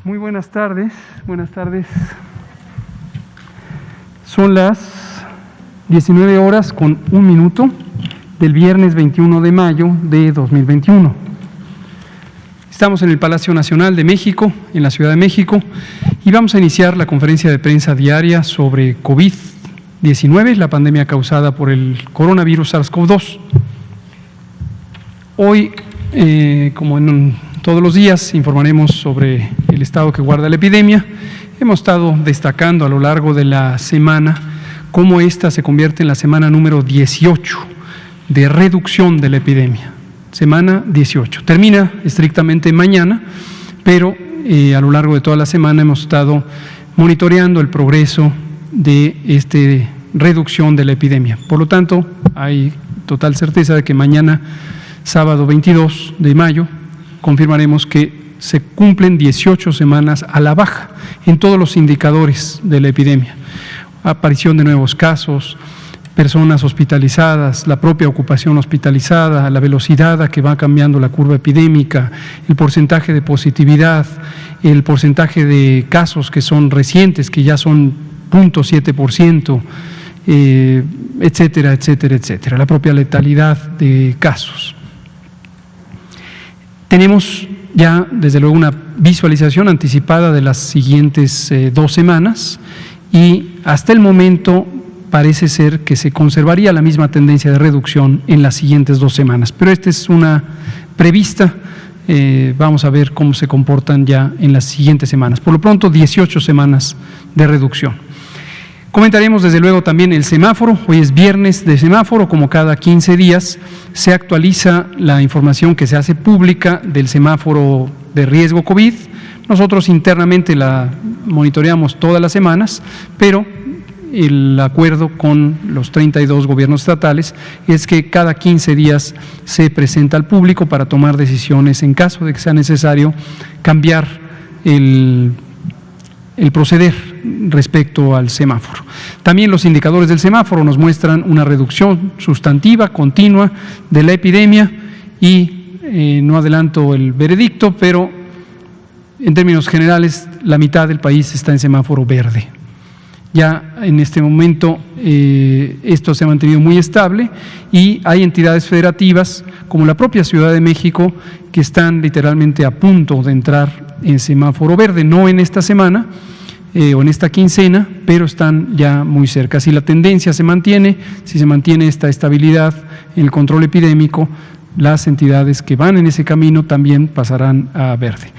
Muy buenas tardes, Son las 19 horas con 1 minuto del viernes 21 de mayo de 2021. Estamos en el Palacio Nacional de México, en la Ciudad de México, y vamos a iniciar la conferencia de prensa diaria sobre COVID-19, la pandemia causada por el coronavirus SARS-CoV-2. Hoy, como en todos los días, informaremos sobre el estado que guarda la epidemia. Hemos estado destacando a lo largo de la semana cómo esta se convierte en la semana número 18 de reducción de la epidemia. Semana 18. Termina estrictamente mañana, pero a lo largo de toda la semana hemos estado monitoreando el progreso de esta reducción de la epidemia. Por lo tanto, hay total certeza de que mañana, sábado 22 de mayo, confirmaremos que se cumplen 18 semanas a la baja en todos los indicadores de la epidemia. Aparición de nuevos casos, personas hospitalizadas, la propia ocupación hospitalizada, la velocidad a que va cambiando la curva epidémica, el porcentaje de positividad, el porcentaje de casos que son recientes, que ya son 0.7%, etcétera, etcétera, etcétera, la propia letalidad de casos. Tenemos ya, desde luego, una visualización anticipada de las siguientes 2 semanas y hasta el momento parece ser que se conservaría la misma tendencia de reducción en las siguientes 2 semanas. Pero esta es una prevista, vamos a ver cómo se comportan ya en las siguientes semanas. Por lo pronto, 18 semanas de reducción. Comentaremos desde luego también el semáforo. Hoy es viernes de semáforo, como cada 15 días se actualiza la información que se hace pública del semáforo de riesgo COVID. Nosotros internamente la monitoreamos todas las semanas, pero el acuerdo con los 32 gobiernos estatales es que cada 15 días se presenta al público para tomar decisiones en caso de que sea necesario cambiar el proceder respecto al semáforo. También los indicadores del semáforo nos muestran una reducción sustantiva, continua de la epidemia y no adelanto el veredicto, pero en términos generales la mitad del país está en semáforo verde. Ya en este momento esto se ha mantenido muy estable y hay entidades federativas como la propia Ciudad de México que están literalmente a punto de entrar en semáforo verde, no en esta semana o en esta quincena, pero están ya muy cerca. Si la tendencia se mantiene, si se mantiene esta estabilidad en el control epidémico, las entidades que van en ese camino también pasarán a verde.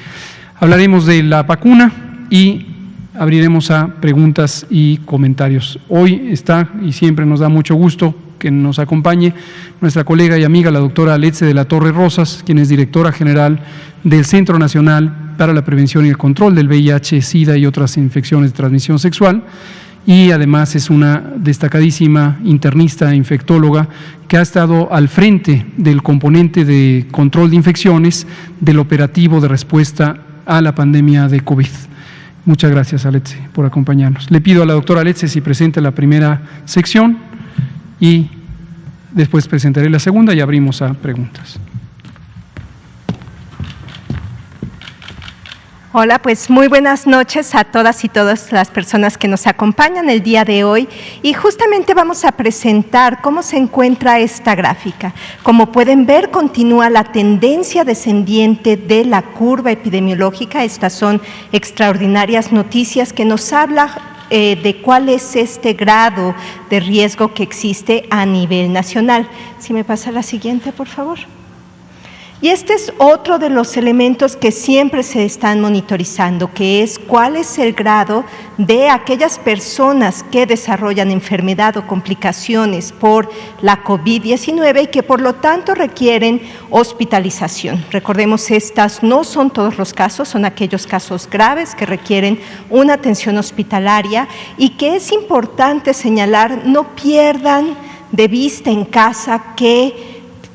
Hablaremos de la vacuna y abriremos a preguntas y comentarios. Hoy está, y siempre nos da mucho gusto que nos acompañe, nuestra colega y amiga, la doctora Aletze de la Torre Rosas, quien es directora general del Centro Nacional para la Prevención y el Control del VIH, SIDA y otras infecciones de transmisión sexual, y además es una destacadísima internista e infectóloga que ha estado al frente del componente de control de infecciones del operativo de respuesta a la pandemia de COVID. Muchas gracias, Aletze, por acompañarnos. Le pido a la doctora Aletze si presenta la primera sección y después presentaré la segunda y abrimos a preguntas. Hola, pues muy buenas noches a todas y todas las personas que nos acompañan el día de hoy y justamente vamos a presentar cómo se encuentra esta gráfica. Como pueden ver, continúa la tendencia descendiente de la curva epidemiológica. Estas son extraordinarias noticias que nos hablan de cuál es este grado de riesgo que existe a nivel nacional. Si me pasa la siguiente, por favor. Y este es otro de los elementos que siempre se están monitorizando, que es cuál es el grado de aquellas personas que desarrollan enfermedad o complicaciones por la COVID-19 y que por lo tanto requieren hospitalización. Recordemos, estas no son todos los casos, son aquellos casos graves que requieren una atención hospitalaria y que es importante señalar, no pierdan de vista en casa que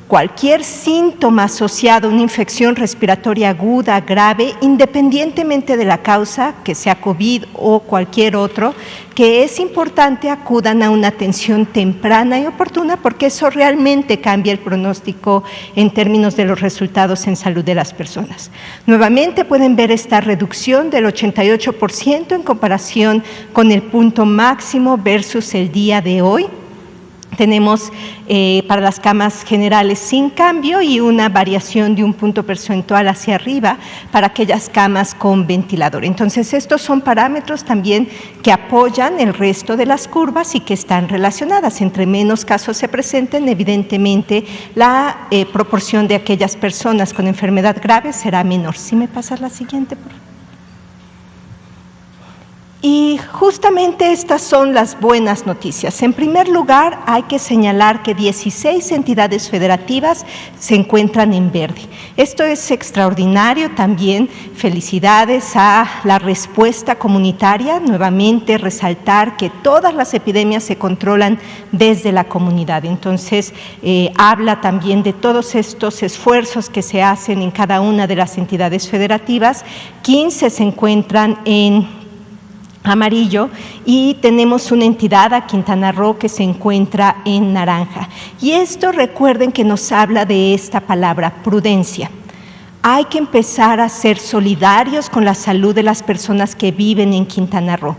cualquier síntoma asociado a una infección respiratoria aguda, grave, independientemente de la causa, que sea COVID o cualquier otro, que es importante acudan a una atención temprana y oportuna porque eso realmente cambia el pronóstico en términos de los resultados en salud de las personas. Nuevamente pueden ver esta reducción del 88% en comparación con el punto máximo versus el día de hoy. Tenemos para las camas generales sin cambio y una variación de un punto porcentual hacia arriba para aquellas camas con ventilador. Entonces, estos son parámetros también que apoyan el resto de las curvas y que están relacionadas. Entre menos casos se presenten, evidentemente la proporción de aquellas personas con enfermedad grave será menor. ¿Sí me pasas la siguiente, por favor? Y justamente estas son las buenas noticias. En primer lugar, hay que señalar que 16 entidades federativas se encuentran en verde. Esto es extraordinario también. Felicidades a la respuesta comunitaria. Nuevamente resaltar que todas las epidemias se controlan desde la comunidad. Entonces, habla también de todos estos esfuerzos que se hacen en cada una de las entidades federativas. 15 se encuentran en amarillo y tenemos una entidad a Quintana Roo que se encuentra en naranja. Y esto, recuerden que nos habla de esta palabra, prudencia. Hay que empezar a ser solidarios con la salud de las personas que viven en Quintana Roo.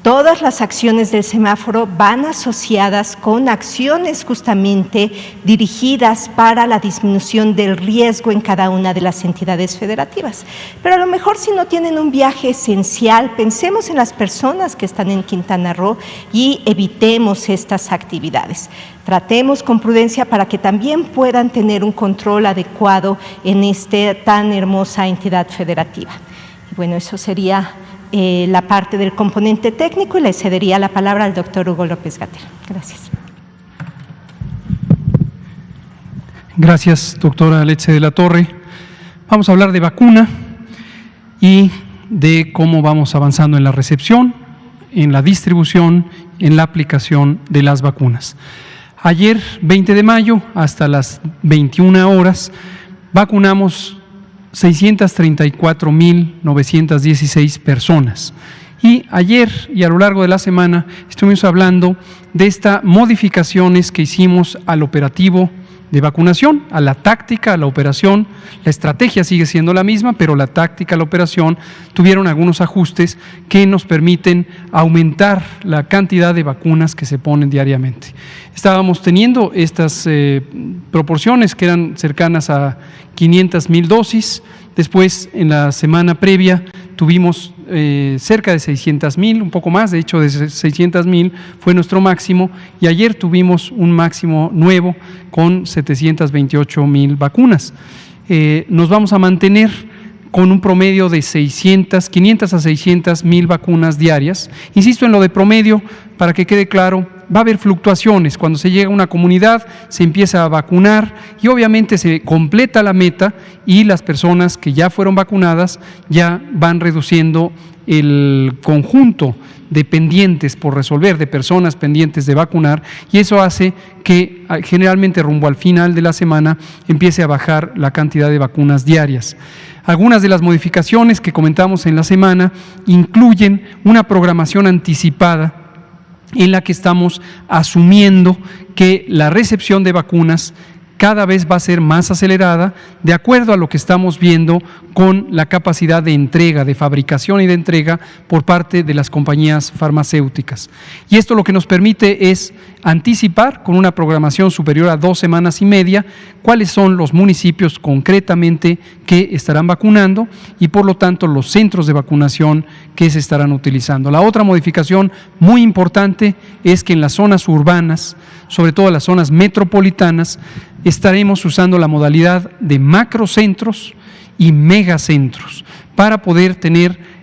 Todas las acciones del semáforo van asociadas con acciones justamente dirigidas para la disminución del riesgo en cada una de las entidades federativas. Pero a lo mejor si no tienen un viaje esencial, pensemos en las personas que están en Quintana Roo y evitemos estas actividades. Tratemos con prudencia para que también puedan tener un control adecuado en esta tan hermosa entidad federativa. Y bueno, eso sería la parte del componente técnico y le cedería la palabra al doctor Hugo López-Gatell. Gracias. Gracias, doctora Letze de la Torre. Vamos a hablar de vacuna y de cómo vamos avanzando en la recepción, en la distribución, en la aplicación de las vacunas. Ayer, 20 de mayo, hasta las 21 horas, vacunamos 634,916 personas. Y ayer y a lo largo de la semana estuvimos hablando de estas modificaciones que hicimos al operativo de vacunación, a la táctica, a la operación. La estrategia sigue siendo la misma, pero la táctica, la operación tuvieron algunos ajustes que nos permiten aumentar la cantidad de vacunas que se ponen diariamente. Estábamos teniendo estas proporciones que eran cercanas a 500,000 dosis. Después, en la semana previa, tuvimos cerca de 600,000, un poco más, de hecho de 600,000 fue nuestro máximo, y ayer tuvimos un máximo nuevo con 728,000 vacunas. Nos vamos a mantener con un promedio de 500 a 600,000 vacunas diarias. Insisto en lo de promedio para que quede claro. Va a haber fluctuaciones, cuando se llega a una comunidad se empieza a vacunar y obviamente se completa la meta y las personas que ya fueron vacunadas ya van reduciendo el conjunto de pendientes por resolver, de personas pendientes de vacunar, y eso hace que generalmente rumbo al final de la semana empiece a bajar la cantidad de vacunas diarias. Algunas de las modificaciones que comentamos en la semana incluyen una programación anticipada en la que estamos asumiendo que la recepción de vacunas cada vez va a ser más acelerada de acuerdo a lo que estamos viendo con la capacidad de entrega, de fabricación y de entrega por parte de las compañías farmacéuticas. Y esto lo que nos permite es anticipar con una programación superior a 2 semanas y media cuáles son los municipios concretamente que estarán vacunando y por lo tanto los centros de vacunación que se estarán utilizando. La otra modificación muy importante es que en las zonas urbanas, sobre todo las zonas metropolitanas, estaremos usando la modalidad de macrocentros y megacentros para poder tener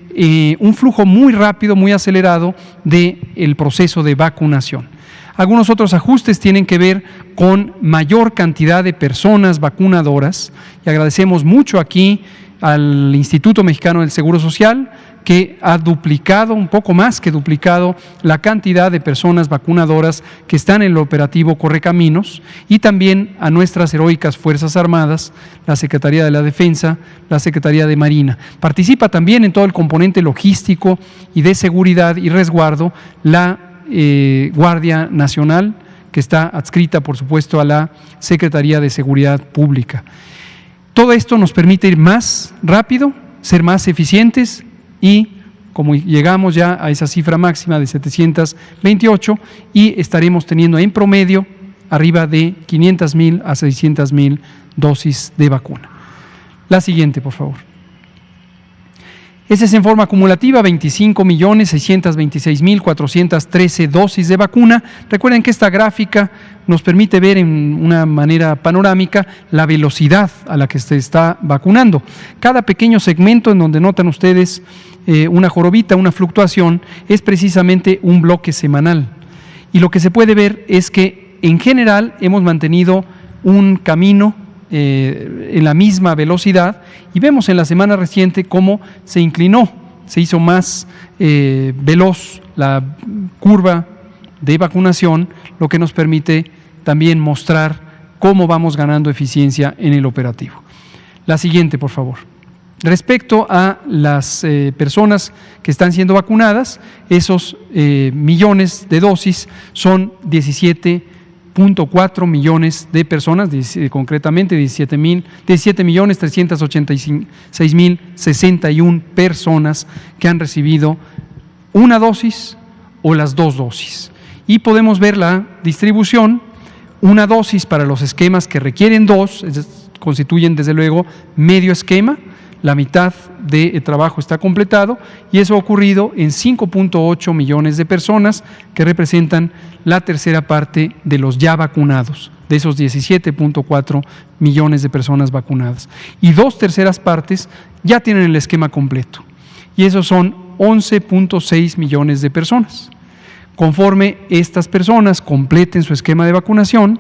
un flujo muy rápido, muy acelerado del proceso de vacunación. Algunos otros ajustes tienen que ver con mayor cantidad de personas vacunadoras, y agradecemos mucho aquí al Instituto Mexicano del Seguro Social, que ha duplicado, un poco más que duplicado, la cantidad de personas vacunadoras que están en el operativo Correcaminos, y también a nuestras heroicas Fuerzas Armadas, la Secretaría de la Defensa, la Secretaría de Marina. Participa también en todo el componente logístico y de seguridad y resguardo la Guardia Nacional, que está adscrita, por supuesto, a la Secretaría de Seguridad Pública. Todo esto nos permite ir más rápido, ser más eficientes, y como llegamos ya a esa cifra máxima de 728, y estaremos teniendo en promedio arriba de 500,000 a 600,000 dosis de vacuna. La siguiente, por favor. Esa es en forma acumulativa, 25,626,413 dosis de vacuna. Recuerden que esta gráfica nos permite ver en una manera panorámica la velocidad a la que se está vacunando. Cada pequeño segmento en donde notan ustedes una jorobita, una fluctuación, es precisamente un bloque semanal. Y lo que se puede ver es que en general hemos mantenido un camino en la misma velocidad, y vemos en la semana reciente cómo se inclinó, se hizo más veloz la curva de vacunación, lo que nos permite también mostrar cómo vamos ganando eficiencia en el operativo. La siguiente, por favor. Respecto a las personas que están siendo vacunadas, esos millones de dosis son 17.4 millones de personas, concretamente 17.386.061 personas que han recibido una dosis o las dos dosis. Y podemos ver la distribución: una dosis para los esquemas que requieren dos, constituyen desde luego medio esquema, la mitad del trabajo está completado, y eso ha ocurrido en 5.8 millones de personas, que representan la tercera parte de los ya vacunados, de esos 17.4 millones de personas vacunadas. Y 2/3 partes ya tienen el esquema completo, y esos son 11.6 millones de personas. Conforme estas personas completen su esquema de vacunación,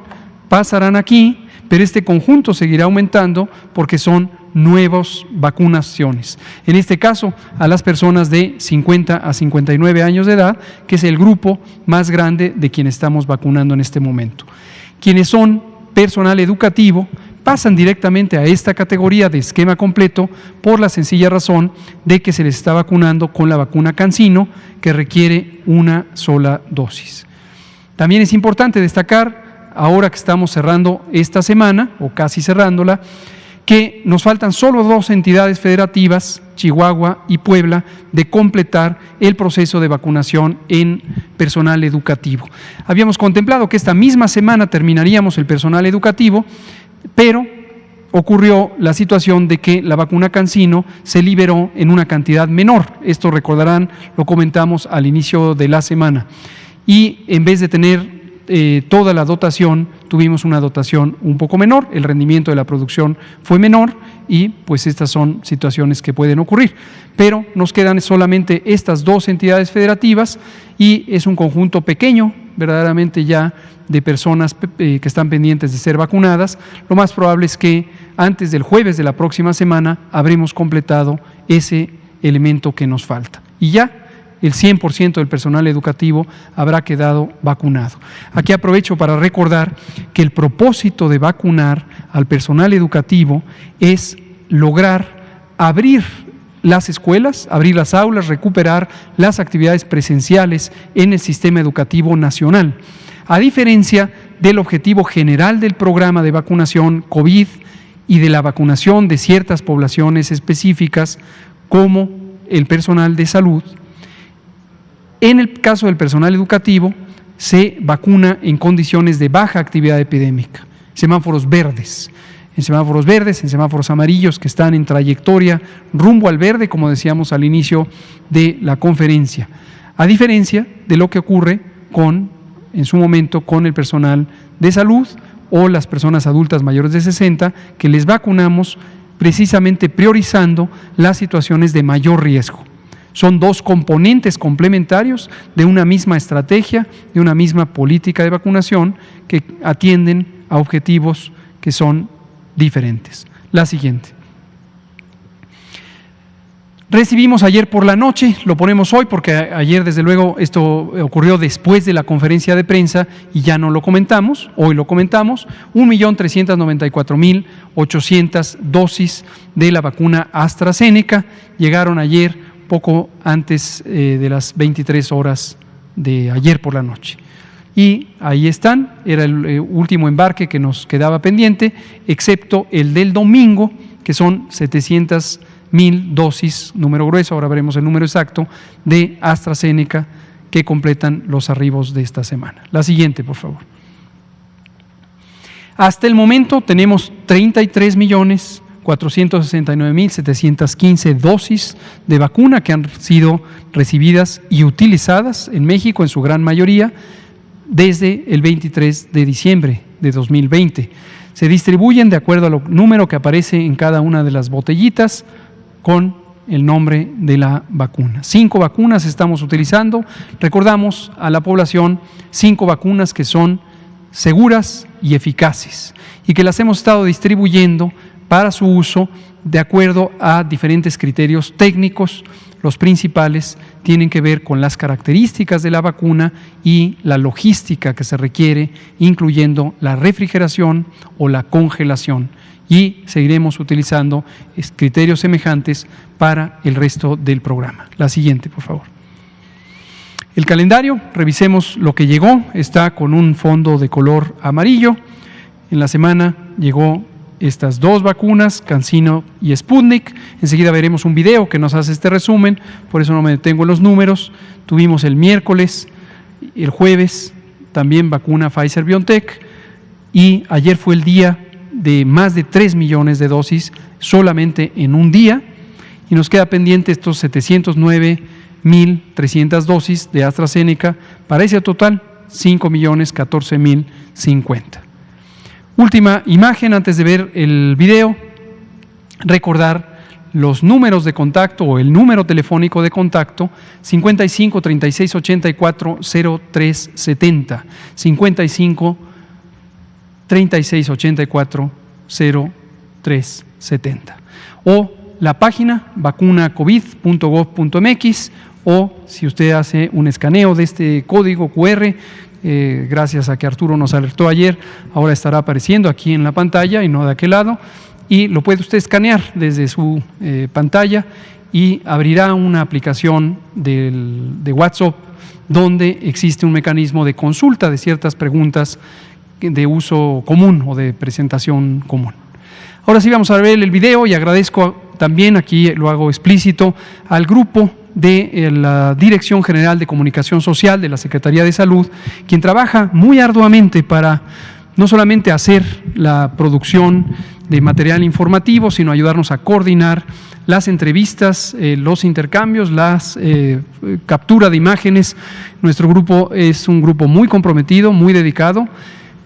pasarán aquí, pero este conjunto seguirá aumentando porque son nuevas vacunaciones. En este caso, a las personas de 50 a 59 años de edad, que es el grupo más grande de quienes estamos vacunando en este momento. Quienes son personal educativo pasan directamente a esta categoría de esquema completo por la sencilla razón de que se les está vacunando con la vacuna CanSino, que requiere una sola dosis. También es importante destacar, ahora que estamos cerrando esta semana, o casi cerrándola, que nos faltan solo 2 entidades federativas, Chihuahua y Puebla, de completar el proceso de vacunación en personal educativo. Habíamos contemplado que esta misma semana terminaríamos el personal educativo, pero ocurrió la situación de que la vacuna CanSino se liberó en una cantidad menor. Esto, recordarán, lo comentamos al inicio de la semana. Y en vez de tener toda la dotación, tuvimos una dotación un poco menor, el rendimiento de la producción fue menor, y pues estas son situaciones que pueden ocurrir. Pero nos quedan solamente estas 2 entidades federativas, y es un conjunto pequeño, verdaderamente ya, de personas que están pendientes de ser vacunadas. Lo más probable es que antes del jueves de la próxima semana habremos completado ese elemento que nos falta. Y ya el 100% del personal educativo habrá quedado vacunado. Aquí aprovecho para recordar que el propósito de vacunar al personal educativo es lograr abrir las escuelas, abrir las aulas, recuperar las actividades presenciales en el sistema educativo nacional, a diferencia del objetivo general del programa de vacunación COVID y de la vacunación de ciertas poblaciones específicas, como el personal de salud. En el caso del personal educativo, se vacuna en condiciones de baja actividad epidémica, semáforos verdes. En semáforos verdes, en semáforos amarillos que están en trayectoria rumbo al verde, como decíamos al inicio de la conferencia, a diferencia de lo que ocurre en su momento con el personal de salud o las personas adultas mayores de 60, que les vacunamos precisamente priorizando las situaciones de mayor riesgo. Son dos componentes complementarios de una misma estrategia, de una misma política de vacunación que atienden a objetivos que son diferentes. La siguiente. Recibimos ayer por la noche, lo ponemos hoy porque ayer desde luego esto ocurrió después de la conferencia de prensa y ya no lo comentamos, hoy lo comentamos, 1.394.800 dosis de la vacuna AstraZeneca llegaron ayer poco antes de las 23 horas de ayer por la noche. Y ahí están, era el último embarque que nos quedaba pendiente, excepto el del domingo, que son 700.000 dosis, número grueso, ahora veremos el número exacto, de AstraZeneca que completan los arribos de esta semana. La siguiente, por favor. Hasta el momento tenemos 33.469.715 dosis de vacuna que han sido recibidas y utilizadas en México en su gran mayoría desde el 23 de diciembre de 2020. Se distribuyen de acuerdo al número que aparece en cada una de las botellitas con el nombre de la vacuna. 5 vacunas estamos utilizando. Recordamos a la población 5 vacunas que son seguras y eficaces y que las hemos estado distribuyendo para su uso de acuerdo a diferentes criterios técnicos. Los principales tienen que ver con las características de la vacuna y la logística que se requiere, incluyendo la refrigeración o la congelación. Y seguiremos utilizando criterios semejantes para el resto del programa. La siguiente, por favor. El calendario, revisemos lo que llegó, está con un fondo de color amarillo. En la semana llegó estas 2 vacunas, CanSino y Sputnik. Enseguida veremos un video que nos hace este resumen, por eso no me detengo en los números. Tuvimos el miércoles, el jueves, también vacuna Pfizer-BioNTech, y ayer fue el día de más de 3 millones de dosis solamente en un día, y nos queda pendiente estos 709.300 dosis de AstraZeneca para ese total 5.014.050. Última imagen antes de ver el video, recordar los números de contacto o el número telefónico de contacto 55 36 84 0370, 55 36 84 0370, o la página vacunacovid.gov.mx, o si usted hace un escaneo de este código QR, gracias a que Arturo nos alertó ayer, ahora estará apareciendo aquí en la pantalla y no de aquel lado, y lo puede usted escanear desde su pantalla y abrirá una aplicación de WhatsApp donde existe un mecanismo de consulta de ciertas preguntas de uso común o de presentación común. Ahora sí vamos a ver el video y agradezco también, aquí lo hago explícito, al grupo de la Dirección General de Comunicación Social de la Secretaría de Salud, quien trabaja muy arduamente para no solamente hacer la producción de material informativo, sino ayudarnos a coordinar las entrevistas, los intercambios, las captura de imágenes. Nuestro grupo es un grupo muy comprometido, muy dedicado,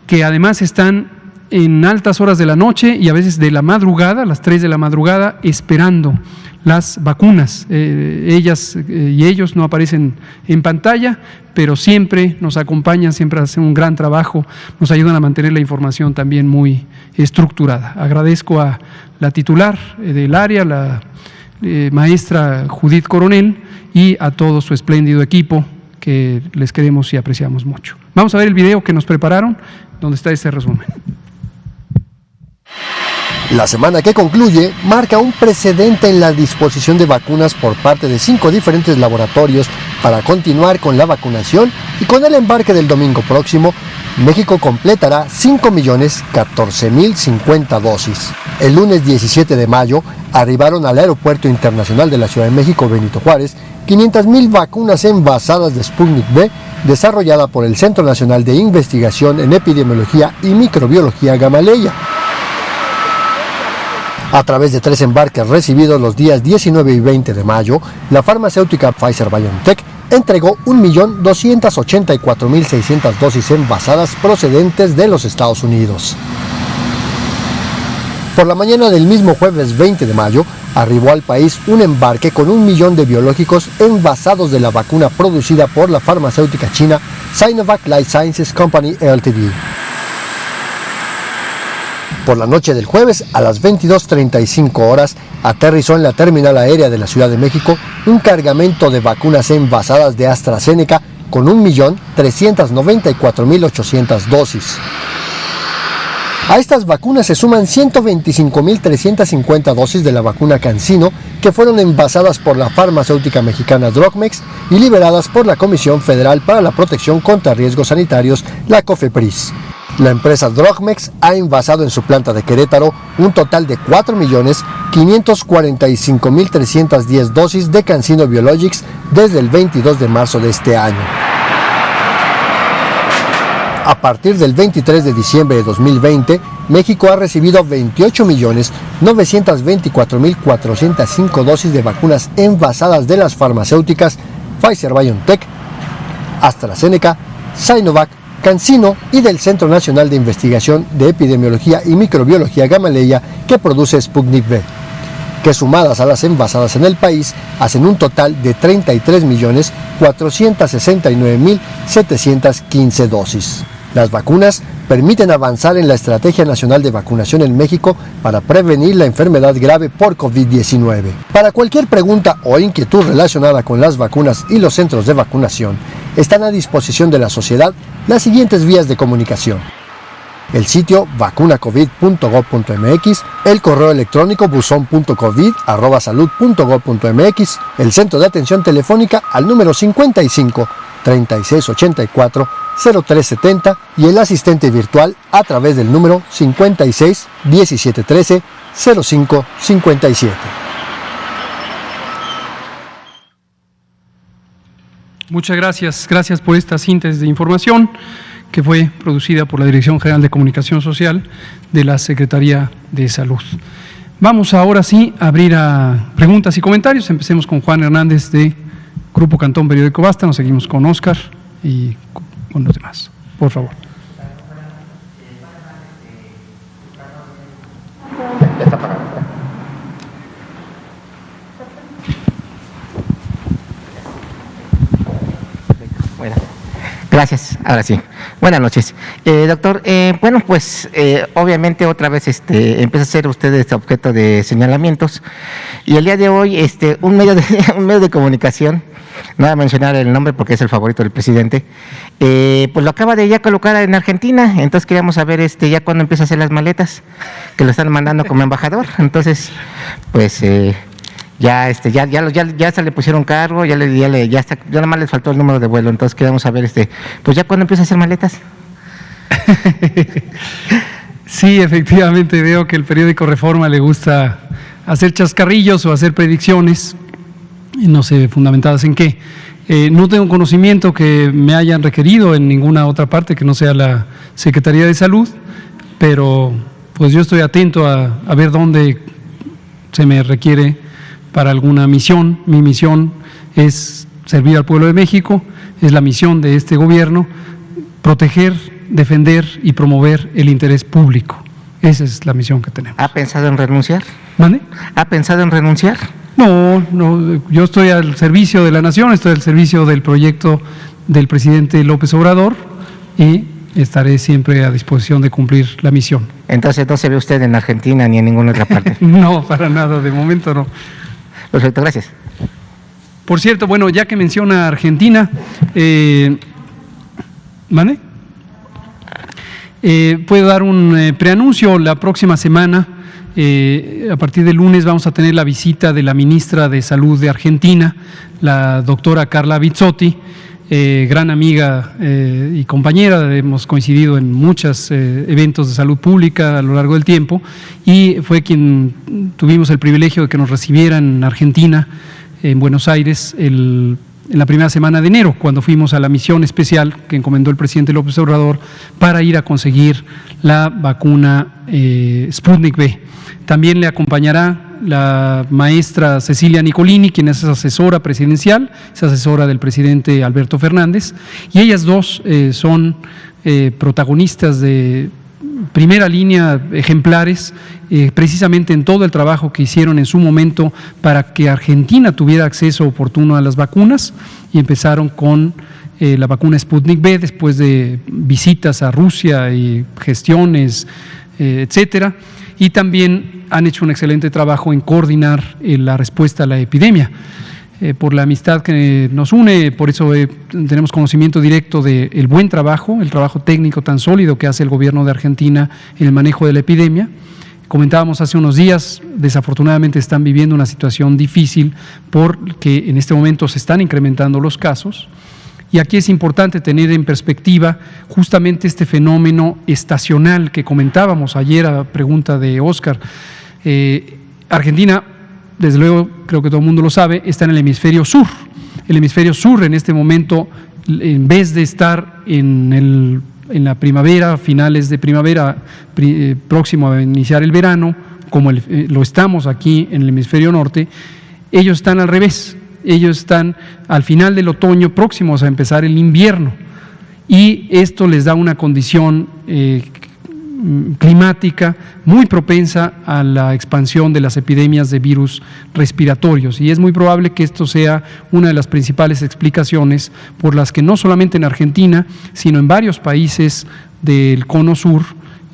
que además están en altas horas de la noche y a veces de la madrugada, a las 3 de la madrugada, esperando las vacunas. Ellas y ellos no aparecen en pantalla, pero siempre nos acompañan, siempre hacen un gran trabajo, nos ayudan a mantener la información también muy estructurada. Agradezco a la titular del área, la maestra Judith Coronel, y a todo su espléndido equipo, que les queremos y apreciamos mucho. Vamos a ver el video que nos prepararon, donde está este resumen. La semana que concluye marca un precedente en la disposición de vacunas por parte de 5 diferentes laboratorios para continuar con la vacunación, y con el embarque del domingo próximo, México completará 5.014.050 dosis. El lunes 17 de mayo arribaron al Aeropuerto Internacional de la Ciudad de México Benito Juárez 500.000 vacunas envasadas de Sputnik V, desarrollada por el Centro Nacional de Investigación en Epidemiología y Microbiología Gamaleya. A través de 3 embarques recibidos los días 19 y 20 de mayo, la farmacéutica Pfizer-BioNTech entregó 1.284.600 dosis envasadas procedentes de los Estados Unidos. Por la mañana del mismo jueves 20 de mayo, arribó al país un embarque con 1 millón de biológicos envasados de la vacuna producida por la farmacéutica china Sinovac Life Sciences Company Ltd. Por la noche del jueves, a las 22:35 horas, aterrizó en la terminal aérea de la Ciudad de México un cargamento de vacunas envasadas de AstraZeneca con 1.394.800 dosis. A estas vacunas se suman 125.350 dosis de la vacuna CanSino, que fueron envasadas por la farmacéutica mexicana Drogmex y liberadas por la Comisión Federal para la Protección contra Riesgos Sanitarios, la COFEPRIS. La empresa Drogmex ha envasado en su planta de Querétaro un total de 4.545.310 dosis de CanSino Biologics desde el 22 de marzo de este año. A partir del 23 de diciembre de 2020, México ha recibido 28.924.405 dosis de vacunas envasadas de las farmacéuticas Pfizer-BioNTech, AstraZeneca, Sinovac, CanSino y del Centro Nacional de Investigación de Epidemiología y Microbiología Gamaleya que produce Sputnik V, que sumadas a las envasadas en el país hacen un total de 33.469.715 dosis. Las vacunas permiten avanzar en la Estrategia Nacional de Vacunación en México para prevenir la enfermedad grave por COVID-19. Para cualquier pregunta o inquietud relacionada con las vacunas y los centros de vacunación, están a disposición de la sociedad las siguientes vías de comunicación: el sitio vacunacovid.gov.mx, el correo electrónico buzon.covid@salud.gov.mx, el centro de atención telefónica al número 55 3684 0370 y el asistente virtual a través del número 56 1713 0557. Muchas gracias. Gracias por esta síntesis de información que fue producida por la Dirección General de Comunicación Social de la Secretaría de Salud. Vamos ahora sí a abrir a preguntas y comentarios. Empecemos con Juan Hernández de Grupo Cantón Periódico Basta. Nos seguimos con Óscar y con los demás. Por favor. Bueno, gracias. Ahora sí. Buenas noches. Doctor, bueno, pues obviamente otra vez empieza a ser usted objeto de señalamientos y el día de hoy un medio de comunicación, no voy a mencionar el nombre porque es el favorito del presidente, pues lo acaba de ya colocar en Argentina. Entonces queríamos saber ya cuándo empieza a hacer las maletas, que lo están mandando como embajador. Entonces, pues ya se le pusieron cargo, ya nada más les faltó el número de vuelo. Entonces queríamos saber pues ya cuándo empieza a hacer maletas. Sí, efectivamente veo que el periódico Reforma le gusta hacer chascarrillos o hacer predicciones, no sé fundamentadas en qué. No tengo conocimiento que me hayan requerido en ninguna otra parte que no sea la Secretaría de Salud, pero pues yo estoy atento a ver dónde se me requiere para alguna misión. Mi misión es servir al pueblo de México, es la misión de este gobierno, proteger, defender y promover el interés público. Esa es la misión que tenemos. ¿Ha pensado en renunciar? ¿Mande? ¿Ha pensado en renunciar? No, yo estoy al servicio de la nación, estoy al servicio del proyecto del presidente López Obrador y estaré siempre a disposición de cumplir la misión. Entonces no se ve usted en Argentina ni en ninguna otra parte. No, para nada, de momento no. Perfecto, gracias. Por cierto, bueno, ya que menciona Argentina, ¿vale? Puedo dar un preanuncio. La próxima semana, a partir del lunes, vamos a tener la visita de la ministra de Salud de Argentina, la doctora Carla Bizzotti, gran amiga y compañera. Hemos coincidido en muchos eventos de salud pública a lo largo del tiempo y fue quien tuvimos el privilegio de que nos recibiera en Argentina, en Buenos Aires, en la primera semana de enero, cuando fuimos a la misión especial que encomendó el presidente López Obrador para ir a conseguir la vacuna Sputnik V. También le acompañará la maestra Cecilia Nicolini, quien es asesora presidencial, es asesora del presidente Alberto Fernández, y ellas dos son protagonistas de primera línea, ejemplares, precisamente en todo el trabajo que hicieron en su momento para que Argentina tuviera acceso oportuno a las vacunas, y empezaron con la vacuna Sputnik V después de visitas a Rusia y gestiones, etcétera, y también han hecho un excelente trabajo en coordinar la respuesta a la epidemia. Por la amistad que nos une, por eso tenemos conocimiento directo del buen trabajo, el trabajo técnico tan sólido que hace el gobierno de Argentina en el manejo de la epidemia. Comentábamos hace unos días, desafortunadamente están viviendo una situación difícil porque en este momento se están incrementando los casos. Y aquí es importante tener en perspectiva justamente este fenómeno estacional que comentábamos ayer a pregunta de Óscar. Argentina, desde luego, creo que todo el mundo lo sabe, está en el hemisferio sur. El hemisferio sur en este momento, en vez de estar en la primavera, finales de primavera, próximo a iniciar el verano, como lo estamos aquí en el hemisferio norte, ellos están al revés. Ellos están al final del otoño, próximos a empezar el invierno, y esto les da una condición climática muy propensa a la expansión de las epidemias de virus respiratorios, y es muy probable que esto sea una de las principales explicaciones por las que no solamente en Argentina, sino en varios países del cono sur,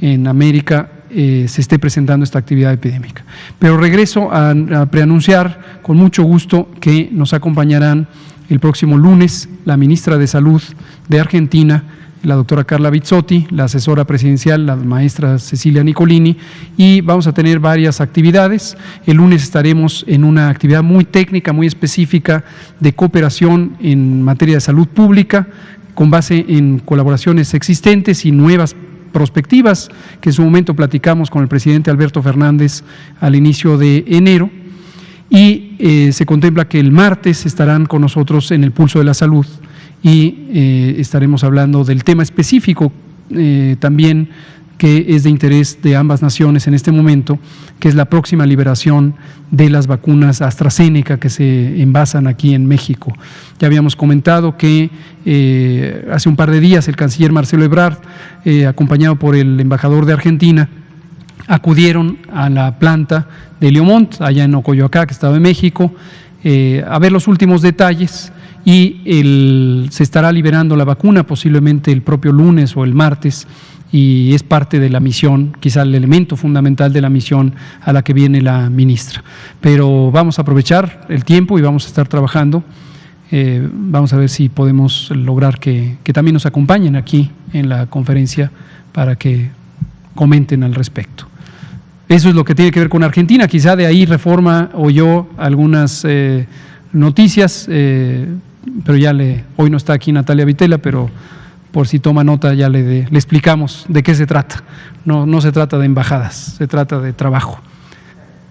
en América, se esté presentando esta actividad epidémica. Pero regreso a preanunciar con mucho gusto que nos acompañarán el próximo lunes la ministra de Salud de Argentina, la doctora Carla Bizzotti, la asesora presidencial, la maestra Cecilia Nicolini, y vamos a tener varias actividades. El lunes estaremos en una actividad muy técnica, muy específica de cooperación en materia de salud pública, con base en colaboraciones existentes y nuevas prospectivas que en su momento platicamos con el presidente Alberto Fernández al inicio de enero, y se contempla que el martes estarán con nosotros en el Pulso de la Salud y estaremos hablando del tema específico también que es de interés de ambas naciones en este momento, que es la próxima liberación de las vacunas AstraZeneca que se envasan aquí en México. Ya habíamos comentado que hace un par de días el canciller Marcelo Ebrard, acompañado por el embajador de Argentina, acudieron a la planta de Leomont, allá en Ocoyoacá, Estado de México, a ver los últimos detalles, y se estará liberando la vacuna posiblemente el propio lunes o el martes, y es parte de la misión, quizá el elemento fundamental de la misión a la que viene la ministra. Pero vamos a aprovechar el tiempo y vamos a estar trabajando. Vamos a ver si podemos lograr que también nos acompañen aquí en la conferencia para que comenten al respecto. Eso es lo que tiene que ver con Argentina. Quizá de ahí Reforma oyó algunas noticias, pero hoy no está aquí Natalia Vitela, pero por si toma nota ya le explicamos de qué se trata. No se trata de embajadas, se trata de trabajo.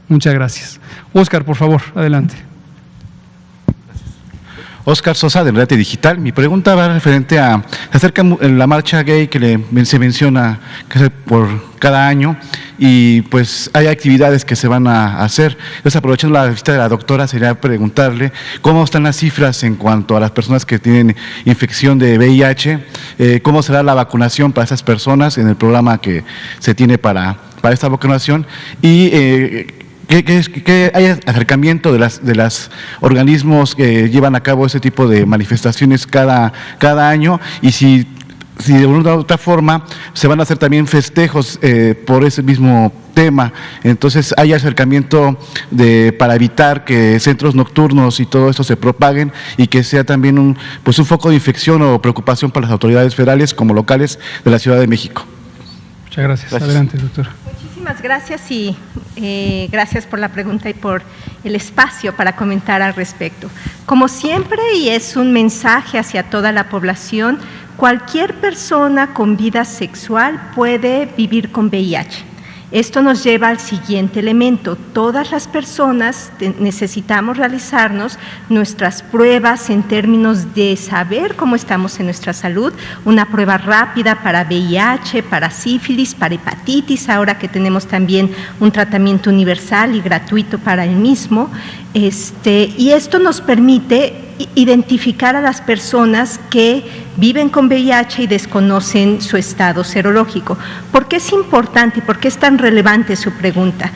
Muchas gracias. Óscar, por favor, adelante. Óscar Sosa, de Enredate Digital. Mi pregunta va referente a acerca de la marcha gay que se menciona que es por cada año, y pues hay actividades que se van a hacer. Entonces, aprovechando la visita de la doctora, sería preguntarle cómo están las cifras en cuanto a las personas que tienen infección de VIH, cómo será la vacunación para esas personas en el programa que se tiene para esta vacunación, y ¿qué hay acercamiento de los organismos que llevan a cabo ese tipo de manifestaciones cada año, y si de una u otra forma se van a hacer también festejos por ese mismo tema? Entonces, ¿hay acercamiento para evitar que centros nocturnos y todo esto se propaguen y que sea también un foco de infección o preocupación para las autoridades federales como locales de la Ciudad de México? Muchas gracias. Adelante, doctora. Muchísimas gracias, y gracias por la pregunta y por el espacio para comentar al respecto. Como siempre, y es un mensaje hacia toda la población, cualquier persona con vida sexual puede vivir con VIH. Esto nos lleva al siguiente elemento. Todas las personas necesitamos realizarnos nuestras pruebas en términos de saber cómo estamos en nuestra salud, una prueba rápida para VIH, para sífilis, para hepatitis, ahora que tenemos también un tratamiento universal y gratuito para el mismo, y esto nos permite identificar a las personas que viven con VIH y desconocen su estado serológico. ¿Por qué es importante y por qué es tan relevante su pregunta?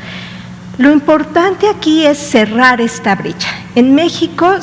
Lo importante aquí es cerrar esta brecha. En México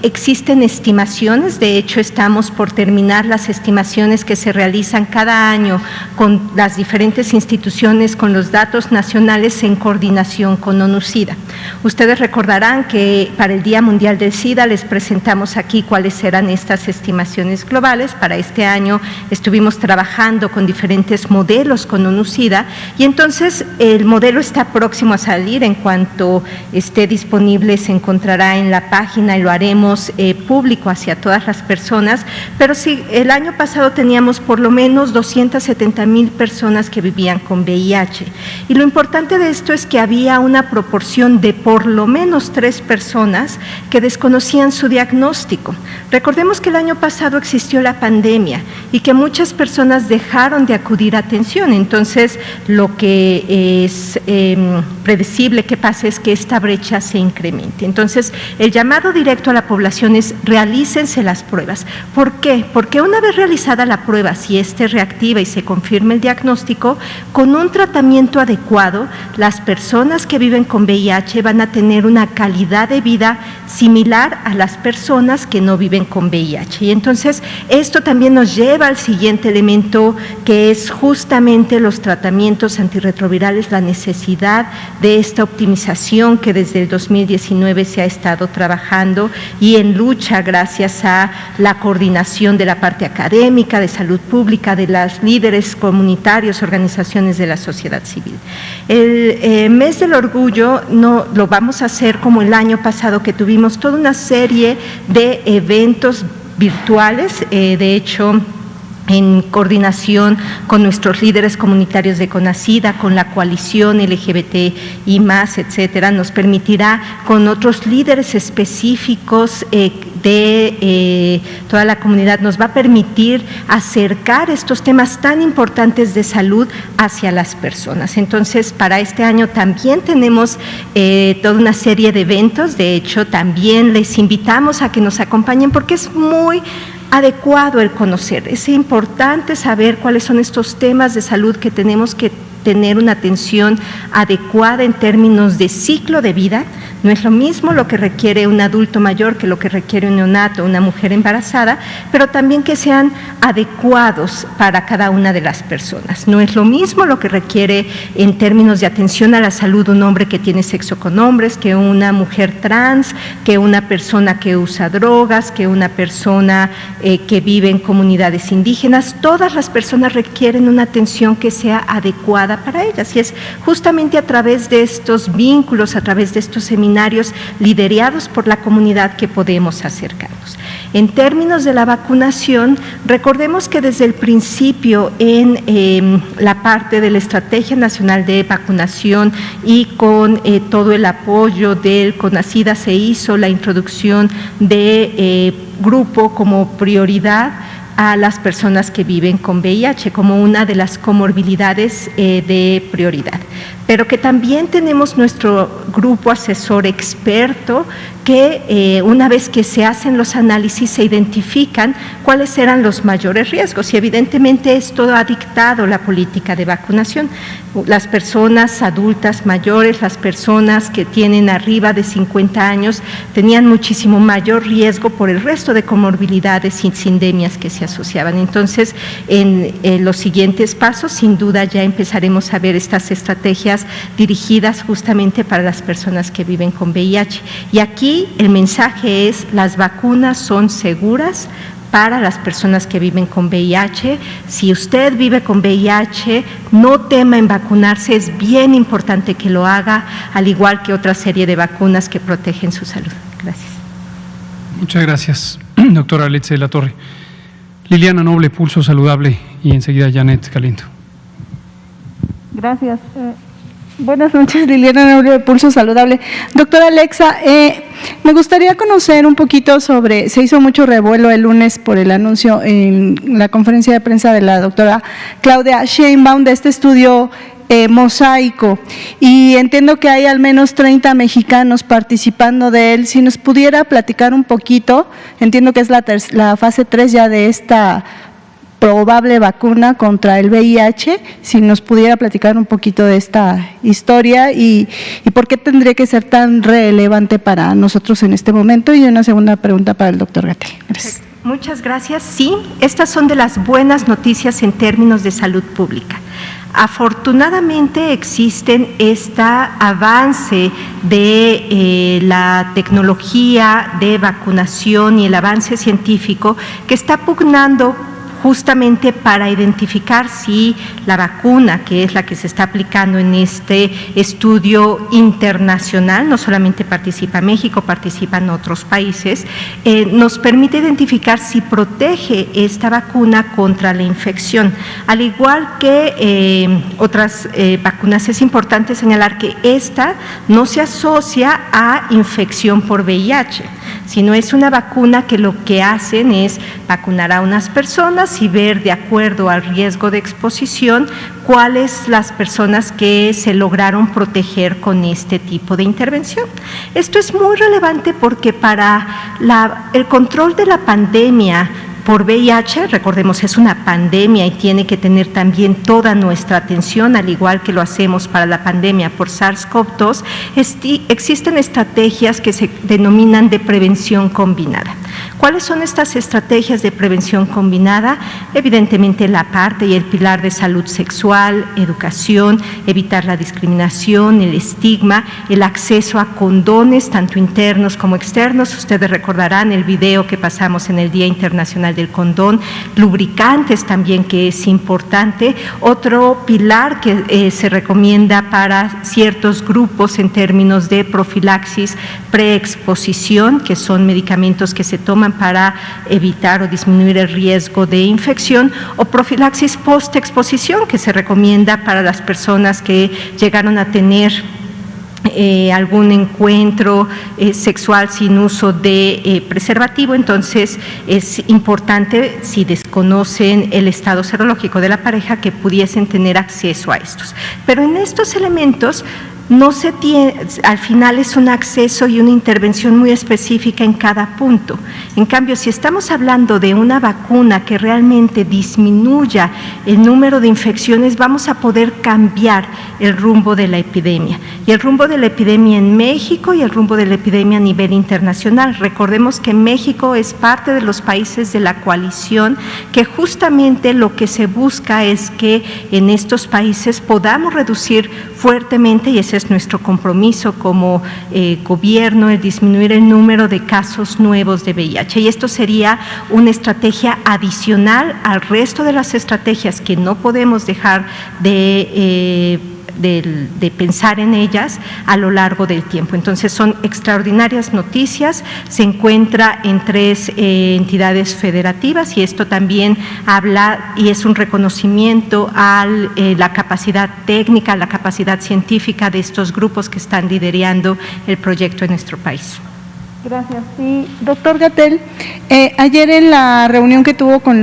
existen estimaciones, de hecho estamos por terminar las estimaciones que se realizan cada año con las diferentes instituciones, con los datos nacionales en coordinación con ONU-SIDA. Ustedes recordarán que para el Día Mundial del SIDA les presentamos aquí cuáles eran estas estimaciones globales. Para este año estuvimos trabajando con diferentes modelos con ONU-SIDA y entonces el modelo está próximo a salir. En cuanto esté disponible se encontrará en la página y lo haremos público hacia todas las personas, pero sí, el año pasado teníamos por lo menos 270,000 personas que vivían con VIH y lo importante de esto es que había una proporción de por lo menos 3 personas que desconocían su diagnóstico. Recordemos que el año pasado existió la pandemia y que muchas personas dejaron de acudir a atención, entonces lo que es predecible que pase es que esta brecha se incremente. Entonces, el llamado directo a la población es realícense las pruebas. ¿Por qué? Porque una vez realizada la prueba, si ésta es reactiva y se confirma el diagnóstico, con un tratamiento adecuado, las personas que viven con VIH van a tener una calidad de vida similar a las personas que no viven con VIH. Y entonces, esto también nos lleva al siguiente elemento, que es justamente los tratamientos antirretrovirales, la necesidad de esta optimización que desde el 2019 se ha estado trabajando y en lucha gracias a la coordinación de la parte académica, de salud pública, de las líderes comunitarios, organizaciones de la sociedad civil. El mes del orgullo no lo vamos a hacer como el año pasado, que tuvimos toda una serie de eventos virtuales, de hecho en coordinación con nuestros líderes comunitarios de CONACYDA, con la coalición LGBT y más, etcétera, nos permitirá con otros líderes específicos de toda la comunidad, nos va a permitir acercar estos temas tan importantes de salud hacia las personas. Entonces, para este año también tenemos toda una serie de eventos, de hecho, también les invitamos a que nos acompañen porque es muy adecuado el conocer, es importante saber cuáles son estos temas de salud que tenemos que tener una atención adecuada en términos de ciclo de vida. No es lo mismo lo que requiere un adulto mayor que lo que requiere un neonato, una mujer embarazada, pero también que sean adecuados para cada una de las personas. No es lo mismo lo que requiere en términos de atención a la salud un hombre que tiene sexo con hombres, que una mujer trans, que una persona que usa drogas, que una persona que vive en comunidades indígenas. Todas las personas requieren una atención que sea adecuada para ellas y es justamente a través de estos vínculos, a través de estos seminarios liderados por la comunidad que podemos acercarnos. En términos de la vacunación, recordemos que desde el principio en la parte de la Estrategia Nacional de Vacunación y con todo el apoyo del CONACYDA se hizo la introducción de grupo como prioridad a las personas que viven con VIH como una de las comorbilidades de prioridad, pero que también tenemos nuestro grupo asesor experto que una vez que se hacen los análisis se identifican cuáles eran los mayores riesgos y evidentemente esto ha dictado la política de vacunación. Las personas adultas mayores, las personas que tienen arriba de 50 años tenían muchísimo mayor riesgo por el resto de comorbilidades y sindemias que se asociaban. Entonces, en los siguientes pasos, sin duda ya empezaremos a ver estas estrategias dirigidas justamente para las personas que viven con VIH. Y aquí el mensaje es: las vacunas son seguras para las personas que viven con VIH. Si usted vive con VIH, no tema en vacunarse, es bien importante que lo haga, al igual que otra serie de vacunas que protegen su salud. Gracias. Muchas gracias, doctora Letze de la Torre. Liliana Noble, Pulso Saludable, y enseguida Janet Galindo. Gracias. Buenas noches, Liliana Naurio de Pulso Saludable. Doctora Alexa, me gustaría conocer un poquito sobre, se hizo mucho revuelo el lunes por el anuncio en la conferencia de prensa de la doctora Claudia Sheinbaum de este estudio Mosaico, y entiendo que hay al menos 30 mexicanos participando de él. Si nos pudiera platicar un poquito, entiendo que es la fase 3 ya de esta probable vacuna contra el VIH, si nos pudiera platicar un poquito de esta historia y por qué tendría que ser tan relevante para nosotros en este momento. Y una segunda pregunta para el doctor Gatell. Gracias. Muchas gracias. Sí, estas son de las buenas noticias en términos de salud pública. Afortunadamente existen este avance de la tecnología de vacunación y el avance científico que está pugnando justamente para identificar si la vacuna, que es la que se está aplicando en este estudio internacional, no solamente participa México, participan otros países, nos permite identificar si protege esta vacuna contra la infección. Al igual que otras vacunas, es importante señalar que esta no se asocia a infección por VIH, sino es una vacuna que lo que hacen es vacunar a unas personas y ver, de acuerdo al riesgo de exposición, cuáles las personas que se lograron proteger con este tipo de intervención. Esto es muy relevante porque para el control de la pandemia por VIH, recordemos, es una pandemia y tiene que tener también toda nuestra atención, al igual que lo hacemos para la pandemia por SARS-CoV-2, existen estrategias que se denominan de prevención combinada. ¿Cuáles son estas estrategias de prevención combinada? Evidentemente la parte y el pilar de salud sexual, educación, evitar la discriminación, el estigma, el acceso a condones, tanto internos como externos. Ustedes recordarán el video que pasamos en el Día Internacional del Condón, lubricantes también, que es importante. Otro pilar que se recomienda para ciertos grupos en términos de profilaxis preexposición, que son medicamentos que se toman para evitar o disminuir el riesgo de infección, o profilaxis postexposición, que se recomienda para las personas que llegaron a tener algún encuentro sexual sin uso de preservativo. Entonces es importante, si desconocen el estado serológico de la pareja, que pudiesen tener acceso a estos. Pero en estos elementos no se tiene, al final es un acceso y una intervención muy específica en cada punto. En cambio, si estamos hablando de una vacuna que realmente disminuya el número de infecciones, vamos a poder cambiar el rumbo de la epidemia. Y el rumbo de la epidemia en México y el rumbo de la epidemia a nivel internacional. Recordemos que México es parte de los países de la coalición, que justamente lo que se busca es que en estos países podamos reducir fuertemente, y ese es nuestro compromiso como gobierno, el disminuir el número de casos nuevos de VIH. Y esto sería una estrategia adicional al resto de las estrategias que no podemos dejar de pensar en ellas a lo largo del tiempo. Entonces son extraordinarias noticias, se encuentra en 3 entidades federativas, y esto también habla y es un reconocimiento a la capacidad técnica, la capacidad científica de estos grupos que están liderando el proyecto en nuestro país. Gracias. Sí, doctor Gatell, ayer en la reunión que tuvo con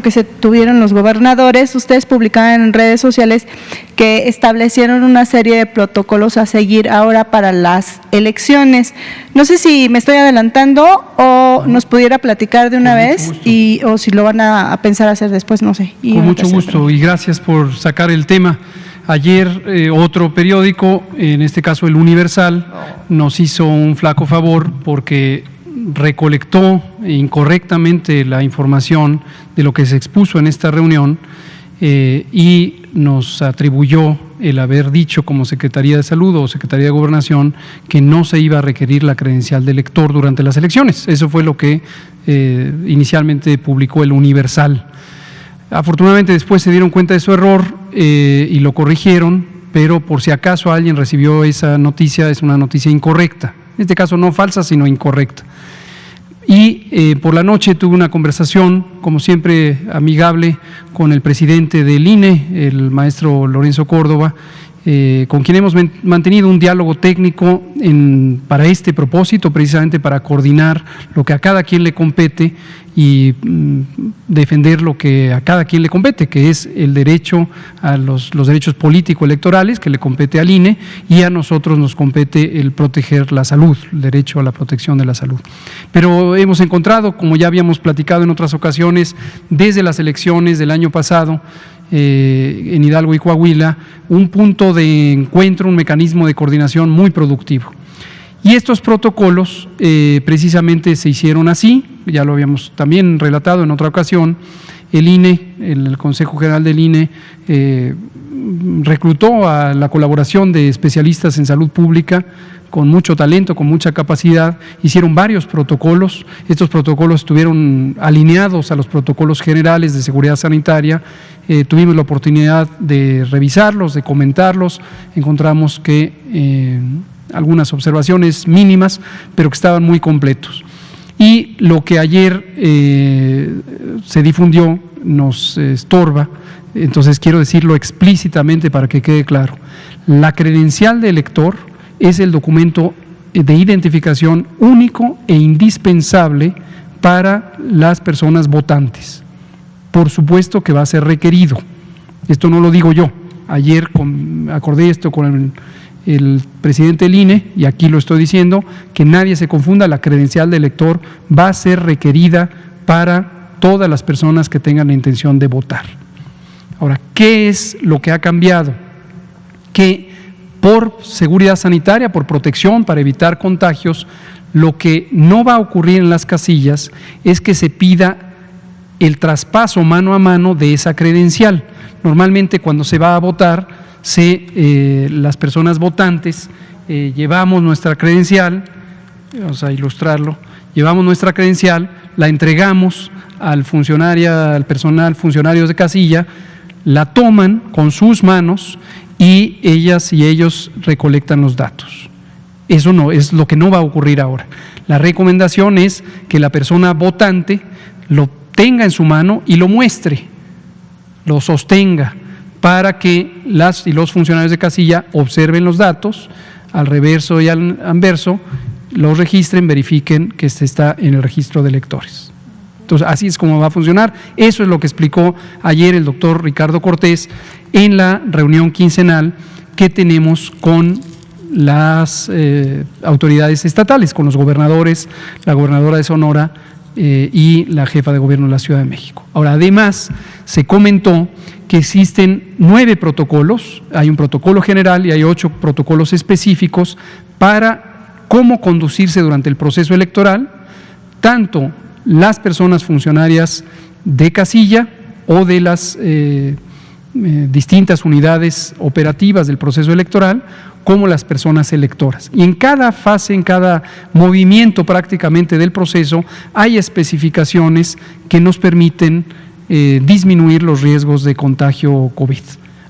que se tuvieron los gobernadores, ustedes publicaban en redes sociales que establecieron una serie de protocolos a seguir ahora para las elecciones. No sé si me estoy adelantando o nos pudiera platicar de una vez, o si lo van a pensar hacer después, no sé. Con mucho gusto, y gracias por sacar el tema. Ayer otro periódico, en este caso El Universal, nos hizo un flaco favor porque recolectó incorrectamente la información de lo que se expuso en esta reunión y nos atribuyó el haber dicho como Secretaría de Salud o Secretaría de Gobernación que no se iba a requerir la credencial de elector durante las elecciones. Eso fue lo que inicialmente publicó El Universal. Afortunadamente después se dieron cuenta de su error y lo corrigieron, pero por si acaso alguien recibió esa noticia, es una noticia incorrecta. En este caso no falsa, sino incorrecta. Y por la noche tuve una conversación, como siempre amigable, con el presidente del INE, el maestro Lorenzo Córdoba, con quien hemos mantenido un diálogo técnico para este propósito, precisamente para coordinar lo que a cada quien le compete y defender lo que a cada quien le compete, que es el derecho a los derechos político-electorales, que le compete al INE, y a nosotros nos compete el proteger la salud, el derecho a la protección de la salud. Pero hemos encontrado, como ya habíamos platicado en otras ocasiones, desde las elecciones del año pasado, en Hidalgo y Coahuila, un punto de encuentro, un mecanismo de coordinación muy productivo. Y estos protocolos precisamente se hicieron así, ya lo habíamos también relatado en otra ocasión. El INE, el Consejo General del INE, reclutó a la colaboración de especialistas en salud pública con mucho talento, con mucha capacidad, hicieron varios protocolos. Estos protocolos estuvieron alineados a los protocolos generales de seguridad sanitaria. Tuvimos la oportunidad de revisarlos, de comentarlos, encontramos que algunas observaciones mínimas, pero que estaban muy completos. Y lo que ayer se difundió nos estorba, entonces quiero decirlo explícitamente para que quede claro. La credencial de elector es el documento de identificación único e indispensable para las personas votantes. Por supuesto que va a ser requerido. Esto no lo digo yo. Ayer acordé esto con el presidente del INE, y aquí lo estoy diciendo, que nadie se confunda, la credencial de elector va a ser requerida para todas las personas que tengan la intención de votar. Ahora, ¿qué es lo que ha cambiado? Que por seguridad sanitaria, por protección, para evitar contagios, lo que no va a ocurrir en las casillas es que se pida el traspaso mano a mano de esa credencial. Normalmente cuando se va a votar, las personas votantes llevamos nuestra credencial, vamos a ilustrarlo, llevamos nuestra credencial, la entregamos al funcionarios de casilla, la toman con sus manos y ellas y ellos recolectan los datos. Eso no es lo que no va a ocurrir ahora. La recomendación es que la persona votante lo tenga en su mano y lo muestre, lo sostenga, para que las y los funcionarios de casilla observen los datos, al reverso y al anverso, los registren, verifiquen que se está en el registro de electores. Entonces, así es como va a funcionar. Eso es lo que explicó ayer el doctor Ricardo Cortés en la reunión quincenal que tenemos con las autoridades estatales, con los gobernadores, la gobernadora de Sonora y la jefa de gobierno de la Ciudad de México. Ahora, además, se comentó que existen 9 protocolos, hay un protocolo general y hay 8 protocolos específicos para cómo conducirse durante el proceso electoral, tanto las personas funcionarias de casilla o de las distintas unidades operativas del proceso electoral, como las personas electoras. Y en cada fase, en cada movimiento prácticamente del proceso, hay especificaciones que nos permiten disminuir los riesgos de contagio COVID.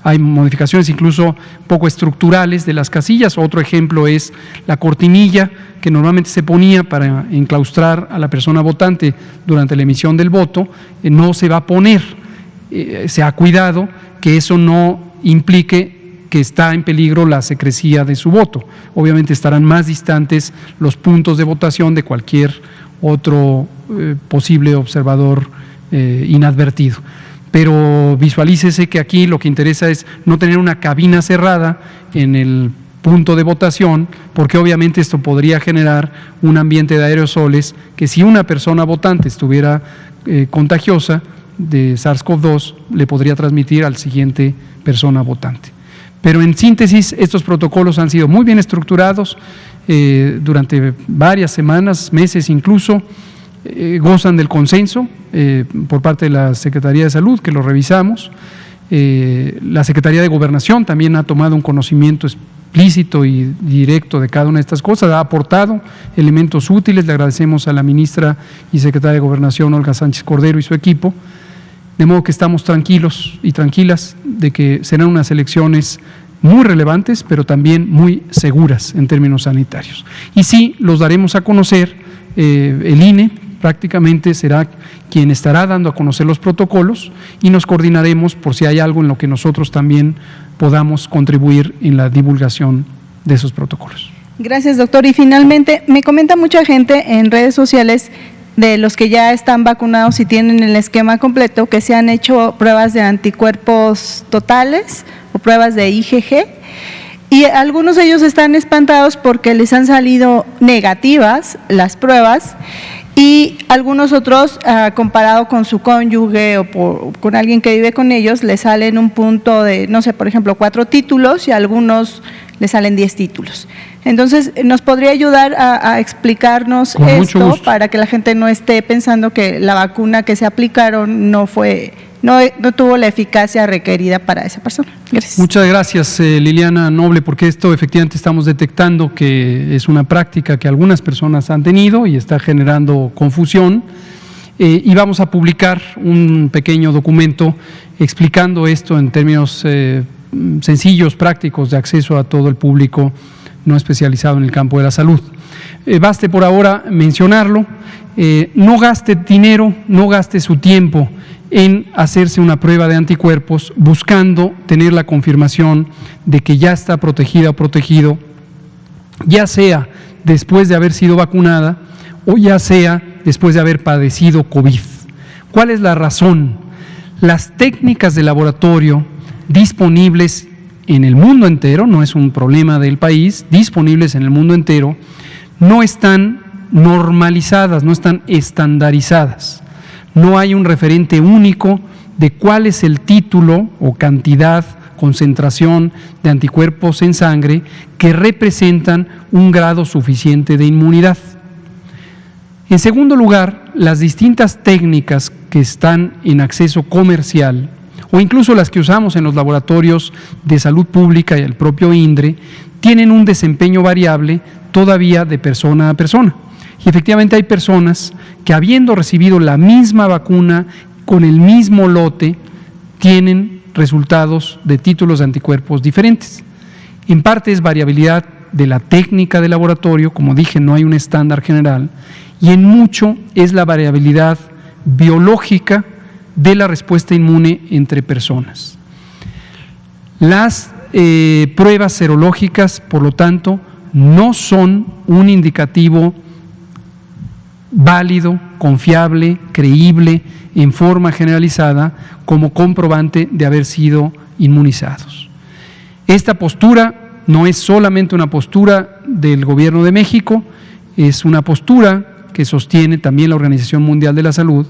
Hay modificaciones incluso poco estructurales de las casillas. Otro ejemplo es la cortinilla que normalmente se ponía para enclaustrar a la persona votante durante la emisión del voto, no se va a poner. Se ha cuidado que eso no implique que está en peligro la secrecía de su voto. Obviamente estarán más distantes los puntos de votación de cualquier otro posible observador inadvertido. Pero visualícese que aquí lo que interesa es no tener una cabina cerrada en el punto de votación, porque obviamente esto podría generar un ambiente de aerosoles que, si una persona votante estuviera contagiosa de SARS-CoV-2, le podría transmitir al siguiente persona votante. Pero en síntesis, estos protocolos han sido muy bien estructurados durante varias semanas, meses incluso, gozan del consenso por parte de la Secretaría de Salud, que lo revisamos. La Secretaría de Gobernación también ha tomado un conocimiento explícito y directo de cada una de estas cosas, ha aportado elementos útiles. Le agradecemos a la ministra y secretaria de Gobernación, Olga Sánchez Cordero, y su equipo. De modo que estamos tranquilos y tranquilas de que serán unas elecciones muy relevantes, pero también muy seguras en términos sanitarios. Y sí, los daremos a conocer el INE, prácticamente será quien estará dando a conocer los protocolos y nos coordinaremos por si hay algo en lo que nosotros también podamos contribuir en la divulgación de esos protocolos. Gracias, doctor. Y finalmente, me comenta mucha gente en redes sociales de los que ya están vacunados y tienen el esquema completo, que se han hecho pruebas de anticuerpos totales o pruebas de IgG, y algunos de ellos están espantados porque les han salido negativas las pruebas, y algunos otros, comparado con su cónyuge o con alguien que vive con ellos, les salen un punto de, no sé, por ejemplo, 4 títulos y a algunos les salen 10 títulos. Entonces, ¿nos podría ayudar a explicarnos esto para que la gente no esté pensando que la vacuna que se aplicaron no tuvo la eficacia requerida para esa persona? Gracias. Muchas gracias, Liliana Noble, porque esto efectivamente estamos detectando que es una práctica que algunas personas han tenido y está generando confusión, y vamos a publicar un pequeño documento explicando esto en términos sencillos, prácticos, de acceso a todo el público no especializado en el campo de la salud. Baste por ahora mencionarlo, no gaste dinero, no gaste su tiempo en hacerse una prueba de anticuerpos buscando tener la confirmación de que ya está protegida o protegido, ya sea después de haber sido vacunada o ya sea después de haber padecido COVID. ¿Cuál es la razón? Las técnicas de laboratorio disponibles en el mundo entero, no es un problema del país, disponibles en el mundo entero, no están normalizadas, no están estandarizadas. No hay un referente único de cuál es el título o cantidad, concentración de anticuerpos en sangre que representan un grado suficiente de inmunidad. En segundo lugar, las distintas técnicas que están en acceso comercial o incluso las que usamos en los laboratorios de salud pública y el propio INDRE, tienen un desempeño variable todavía de persona a persona. Y efectivamente hay personas que, habiendo recibido la misma vacuna con el mismo lote, tienen resultados de títulos de anticuerpos diferentes. En parte es variabilidad de la técnica de laboratorio, como dije, no hay un estándar general, y en mucho es la variabilidad biológica de la respuesta inmune entre personas. Las pruebas serológicas, por lo tanto, no son un indicativo válido, confiable, creíble, en forma generalizada, como comprobante de haber sido inmunizados. Esta postura no es solamente una postura del Gobierno de México, es una postura que sostiene también la Organización Mundial de la Salud,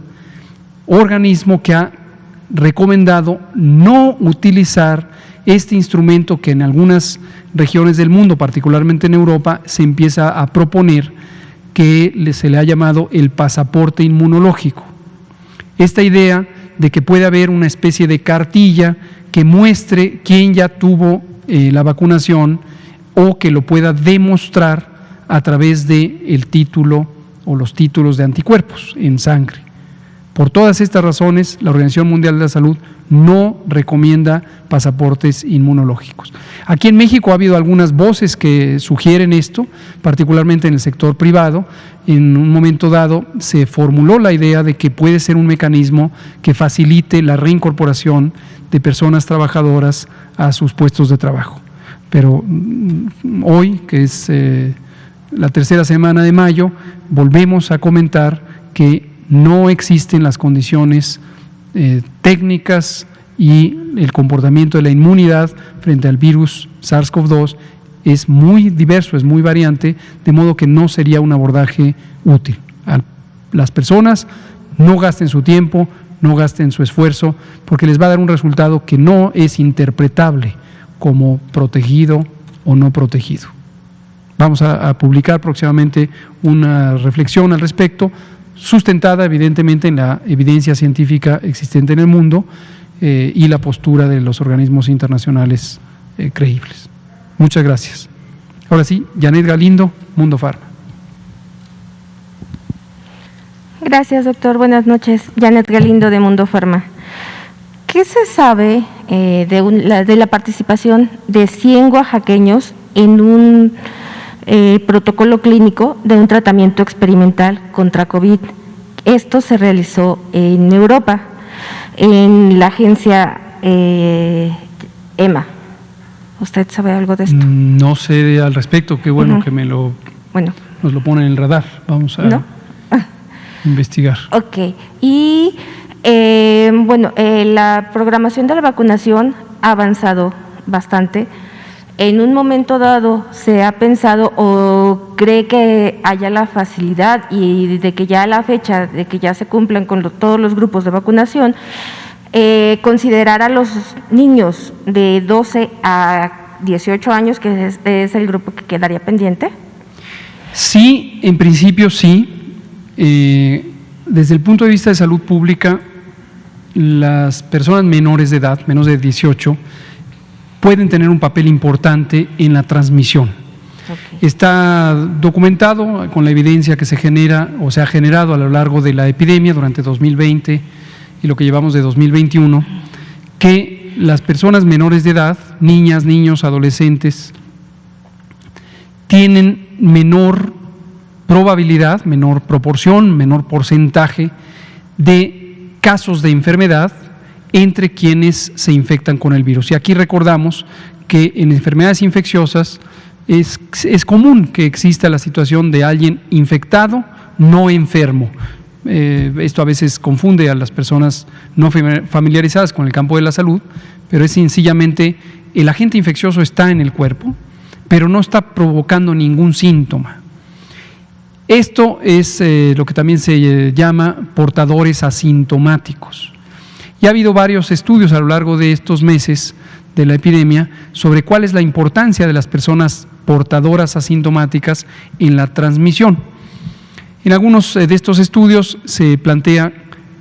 organismo que ha recomendado no utilizar este instrumento que en algunas regiones del mundo, particularmente en Europa, se empieza a proponer, que se le ha llamado el pasaporte inmunológico. Esta idea de que puede haber una especie de cartilla que muestre quién ya tuvo la vacunación o que lo pueda demostrar a través del título o los títulos de anticuerpos en sangre. Por todas estas razones, la Organización Mundial de la Salud no recomienda pasaportes inmunológicos. Aquí en México ha habido algunas voces que sugieren esto, particularmente en el sector privado. En un momento dado se formuló la idea de que puede ser un mecanismo que facilite la reincorporación de personas trabajadoras a sus puestos de trabajo. Pero hoy, que es la tercera semana de mayo, volvemos a comentar que no existen las condiciones técnicas y el comportamiento de la inmunidad frente al virus SARS-CoV-2 es muy diverso, es muy variante, de modo que no sería un abordaje útil. Las personas no gasten su tiempo, no gasten su esfuerzo, porque les va a dar un resultado que no es interpretable como protegido o no protegido. Vamos a publicar próximamente una reflexión al respecto, sustentada evidentemente en la evidencia científica existente en el mundo y la postura de los organismos internacionales creíbles. Muchas gracias. Ahora sí, Janet Galindo, Mundo Pharma. Gracias, doctor. Buenas noches. Janet Galindo, de Mundo Pharma. ¿Qué se sabe de la participación de 100 oaxaqueños en un protocolo clínico de un tratamiento experimental contra COVID esto se realizó en Europa, en la agencia EMA. ¿Usted sabe algo de esto? No sé al respecto, qué bueno que nos lo pone en el radar. Vamos a investigar. Ok, y la programación de la vacunación ha avanzado bastante. ¿En un momento dado se ha pensado o cree que haya la facilidad y de que ya a la fecha, de que ya se cumplan con todos los grupos de vacunación, considerar a los niños de 12 a 18 años, que es el grupo que quedaría pendiente? Sí, en principio sí. Desde el punto de vista de salud pública, las personas menores de edad, menos de 18, pueden tener un papel importante en la transmisión. Okay. Está documentado con la evidencia que se genera o se ha generado a lo largo de la epidemia durante 2020 y lo que llevamos de 2021, que las personas menores de edad, niñas, niños, adolescentes, tienen menor probabilidad, menor proporción, menor porcentaje de casos de enfermedad entre quienes se infectan con el virus. Y aquí recordamos que en enfermedades infecciosas es común que exista la situación de alguien infectado, no enfermo. Esto a veces confunde a las personas no familiarizadas con el campo de la salud, pero es sencillamente el agente infeccioso está en el cuerpo, pero no está provocando ningún síntoma. Esto es lo que también se llama portadores asintomáticos. Y ha habido varios estudios a lo largo de estos meses de la epidemia sobre cuál es la importancia de las personas portadoras asintomáticas en la transmisión. En algunos de estos estudios se plantea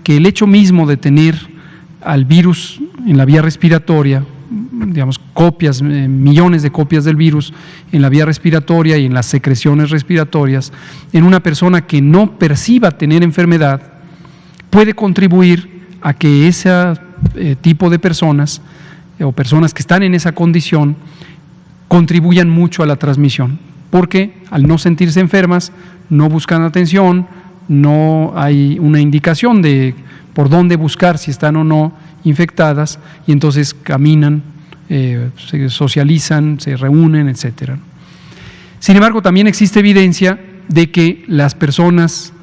que el hecho mismo de tener al virus en la vía respiratoria, digamos, millones de copias del virus en la vía respiratoria y en las secreciones respiratorias, en una persona que no perciba tener enfermedad, puede contribuir a que ese tipo de personas o personas que están en esa condición contribuyan mucho a la transmisión, porque al no sentirse enfermas, no buscan atención, no hay una indicación de por dónde buscar si están o no infectadas, y entonces caminan, se socializan, se reúnen, etcétera. Sin embargo, también existe evidencia de que las personas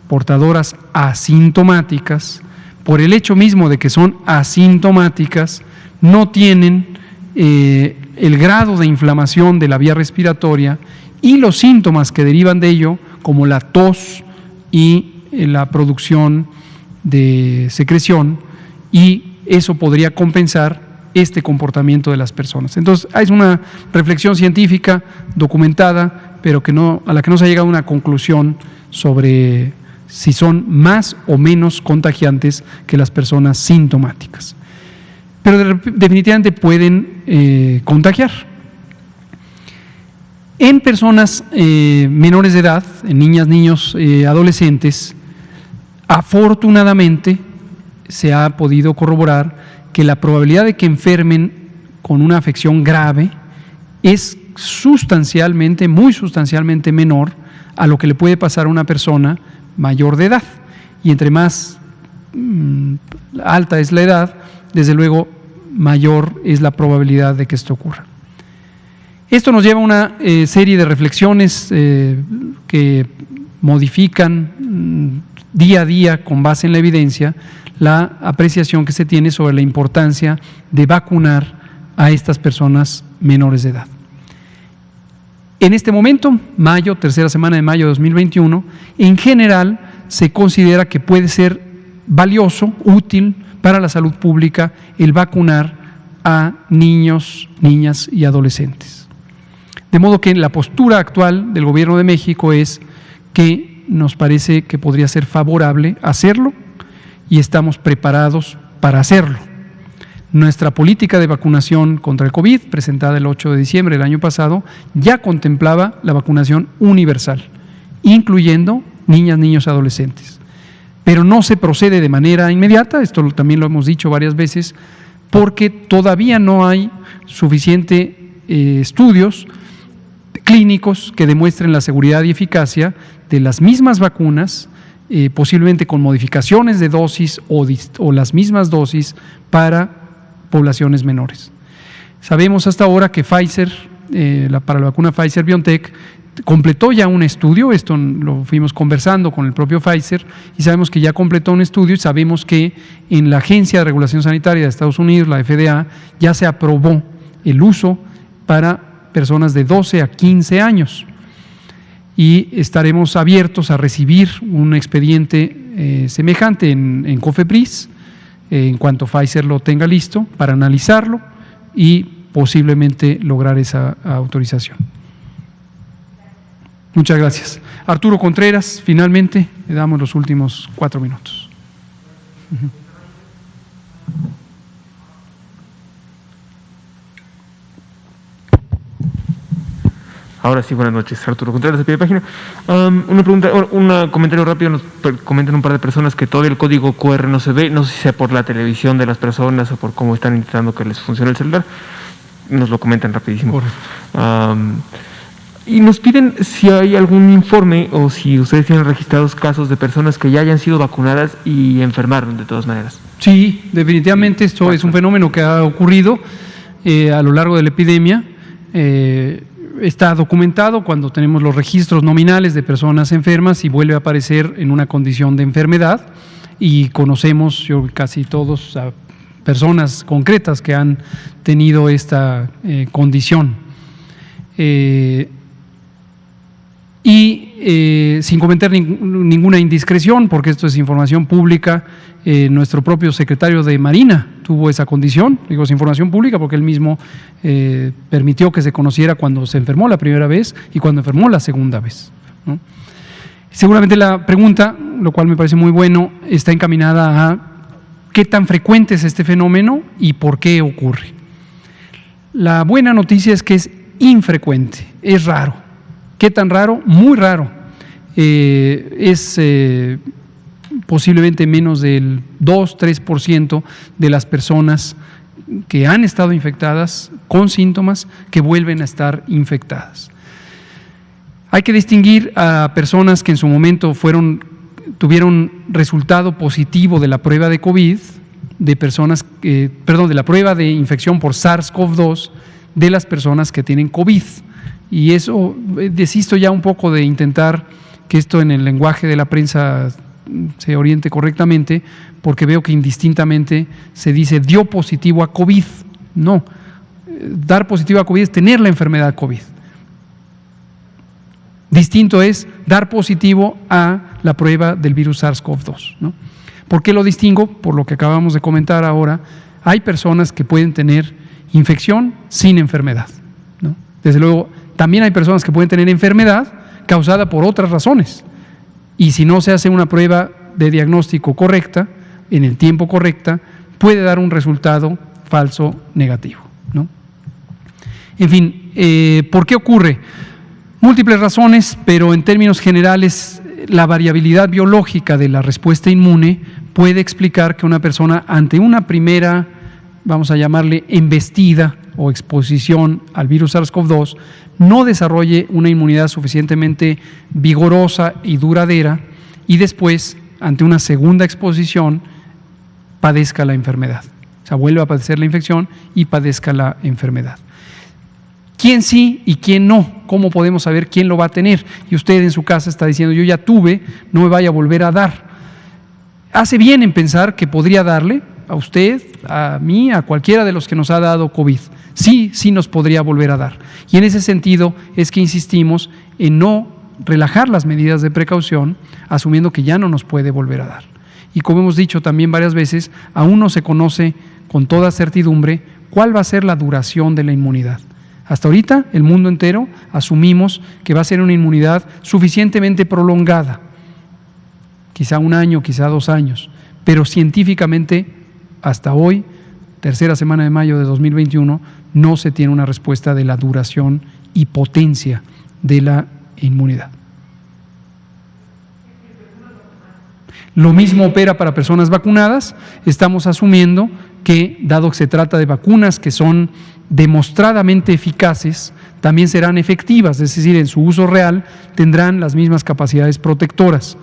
portadoras asintomáticas, por el hecho mismo de que son asintomáticas, no tienen el grado de inflamación de la vía respiratoria y los síntomas que derivan de ello, como la tos y la producción de secreción, y eso podría compensar este comportamiento de las personas. Entonces, es una reflexión científica documentada, pero a la que no se ha llegado a una conclusión sobre si son más o menos contagiantes que las personas sintomáticas. Pero definitivamente pueden contagiar. En personas menores de edad, en niñas, niños, adolescentes, afortunadamente se ha podido corroborar que la probabilidad de que enfermen con una afección grave es muy sustancialmente menor a lo que le puede pasar a una persona mayor de edad. Y entre más alta es la edad, desde luego mayor es la probabilidad de que esto ocurra. Esto nos lleva a una serie de reflexiones que modifican día a día, con base en la evidencia, la apreciación que se tiene sobre la importancia de vacunar a estas personas menores de edad. En este momento, tercera semana de mayo de 2021, en general se considera que puede ser valioso, útil para la salud pública el vacunar a niños, niñas y adolescentes. De modo que la postura actual del Gobierno de México es que nos parece que podría ser favorable hacerlo y estamos preparados para hacerlo. Nuestra política de vacunación contra el COVID, presentada el 8 de diciembre del año pasado, ya contemplaba la vacunación universal, incluyendo niñas, niños y adolescentes. Pero no se procede de manera inmediata, esto también lo hemos dicho varias veces, porque todavía no hay suficientes estudios clínicos que demuestren la seguridad y eficacia de las mismas vacunas posiblemente con modificaciones de dosis o las mismas dosis para poblaciones menores. Sabemos hasta ahora que Pfizer, para la vacuna Pfizer-BioNTech, completó ya un estudio, esto lo fuimos conversando con el propio Pfizer, y sabemos que ya completó un estudio, y sabemos que en la Agencia de Regulación Sanitaria de Estados Unidos, la FDA, ya se aprobó el uso para personas de 12 a 15 años. Y estaremos abiertos a recibir un expediente semejante en COFEPRIS en cuanto Pfizer lo tenga listo para analizarlo y posiblemente lograr esa autorización. Muchas gracias. Arturo Contreras, finalmente le damos los últimos 4 minutos. Ahora sí, buenas noches. Arturo Contreras, de pie de página. Una pregunta, un comentario rápido. Nos comentan un par de personas que todavía el código QR no se ve. No sé si sea por la televisión de las personas o por cómo están intentando que les funcione el celular. Nos lo comentan rapidísimo. Y nos piden si hay algún informe o si ustedes tienen registrados casos de personas que ya hayan sido vacunadas y enfermaron de todas maneras. Sí, definitivamente esto es un fenómeno que ha ocurrido a lo largo de la epidemia. Está documentado cuando tenemos los registros nominales de personas enfermas y vuelve a aparecer en una condición de enfermedad, y conocemos casi todos a personas concretas que han tenido esta condición. Sin cometer ninguna indiscreción, porque esto es información pública, nuestro propio secretario de Marina tuvo esa condición. Digo, es información pública porque él mismo permitió que se conociera cuando se enfermó la primera vez y cuando enfermó la segunda vez, ¿no? Seguramente la pregunta, lo cual me parece muy bueno, está encaminada a qué tan frecuente es este fenómeno y por qué ocurre. La buena noticia es que es infrecuente, es raro. ¿Qué tan raro? Muy raro. Es posiblemente menos del 2-3% de las personas que han estado infectadas con síntomas que vuelven a estar infectadas. Hay que distinguir a personas que en su momento tuvieron resultado positivo de la prueba de COVID, de personas, de la prueba de infección por SARS-CoV-2, de las personas que tienen COVID. Y eso, desisto ya un poco de intentar que esto en el lenguaje de la prensa se oriente correctamente, porque veo que indistintamente se dice dio positivo a COVID. No, dar positivo a COVID es tener la enfermedad COVID. Distinto es dar positivo a la prueba del virus SARS-CoV-2, ¿no? ¿Por qué lo distingo? Por lo que acabamos de comentar ahora, hay personas que pueden tener infección sin enfermedad, ¿no? Desde luego, también hay personas que pueden tener enfermedad causada por otras razones, y si no se hace una prueba de diagnóstico correcta, en el tiempo correcta, puede dar un resultado falso negativo, ¿no? En fin, ¿por qué ocurre? Múltiples razones, pero en términos generales, la variabilidad biológica de la respuesta inmune puede explicar que una persona ante una primera, vamos a llamarle embestida o exposición al virus SARS-CoV-2, no desarrolle una inmunidad suficientemente vigorosa y duradera, y después, ante una segunda exposición, padezca la enfermedad. O sea, vuelve a padecer la infección y padezca la enfermedad. ¿Quién sí y quién no? ¿Cómo podemos saber quién lo va a tener? Y usted en su casa está diciendo, yo ya tuve, no me vaya a volver a dar. Hace bien en pensar que podría darle a usted, a mí, a cualquiera de los que nos ha dado COVID. Sí, sí nos podría volver a dar. Y en ese sentido es que insistimos en no relajar las medidas de precaución, asumiendo que ya no nos puede volver a dar. Y como hemos dicho también varias veces, aún no se conoce con toda certidumbre cuál va a ser la duración de la inmunidad. Hasta ahorita, el mundo entero asumimos que va a ser una inmunidad suficientemente prolongada, quizá 1 año, quizá 2 años, pero científicamente, hasta hoy, tercera semana de mayo de 2021, no se tiene una respuesta de la duración y potencia de la inmunidad. Lo mismo opera para personas vacunadas. Estamos asumiendo que, dado que se trata de vacunas que son demostradamente eficaces, también serán efectivas, es decir, en su uso real tendrán las mismas capacidades protectoras,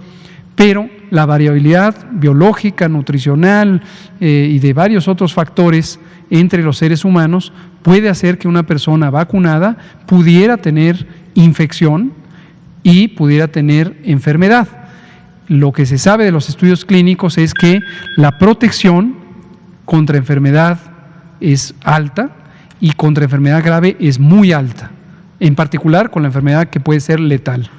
pero la variabilidad biológica, nutricional y de varios otros factores entre los seres humanos puede hacer que una persona vacunada pudiera tener infección y pudiera tener enfermedad. Lo que se sabe de los estudios clínicos es que la protección contra enfermedad es alta y contra enfermedad grave es muy alta, en particular con la enfermedad que puede ser letal,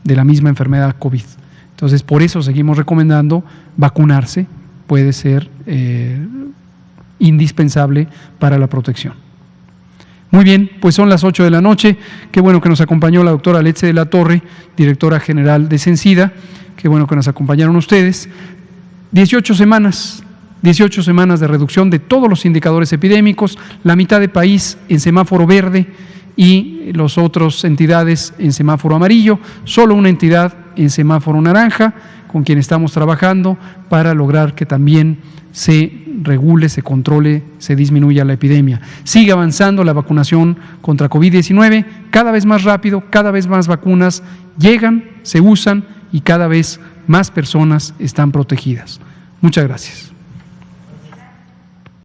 de la misma enfermedad COVID. Entonces, por eso seguimos recomendando vacunarse, puede ser indispensable para la protección. Muy bien, pues son las 8 de la noche. Qué bueno que nos acompañó la doctora Letze de la Torre, directora general de Censida. Qué bueno que nos acompañaron ustedes. 18 semanas de reducción de todos los indicadores epidémicos, la mitad del país en semáforo verde y las otras entidades en semáforo amarillo, solo una entidad en semáforo naranja, con quien estamos trabajando para lograr que también se regule, se controle, se disminuya la epidemia. Sigue avanzando la vacunación contra COVID-19, cada vez más rápido, cada vez más vacunas llegan, se usan y cada vez más personas están protegidas. Muchas gracias.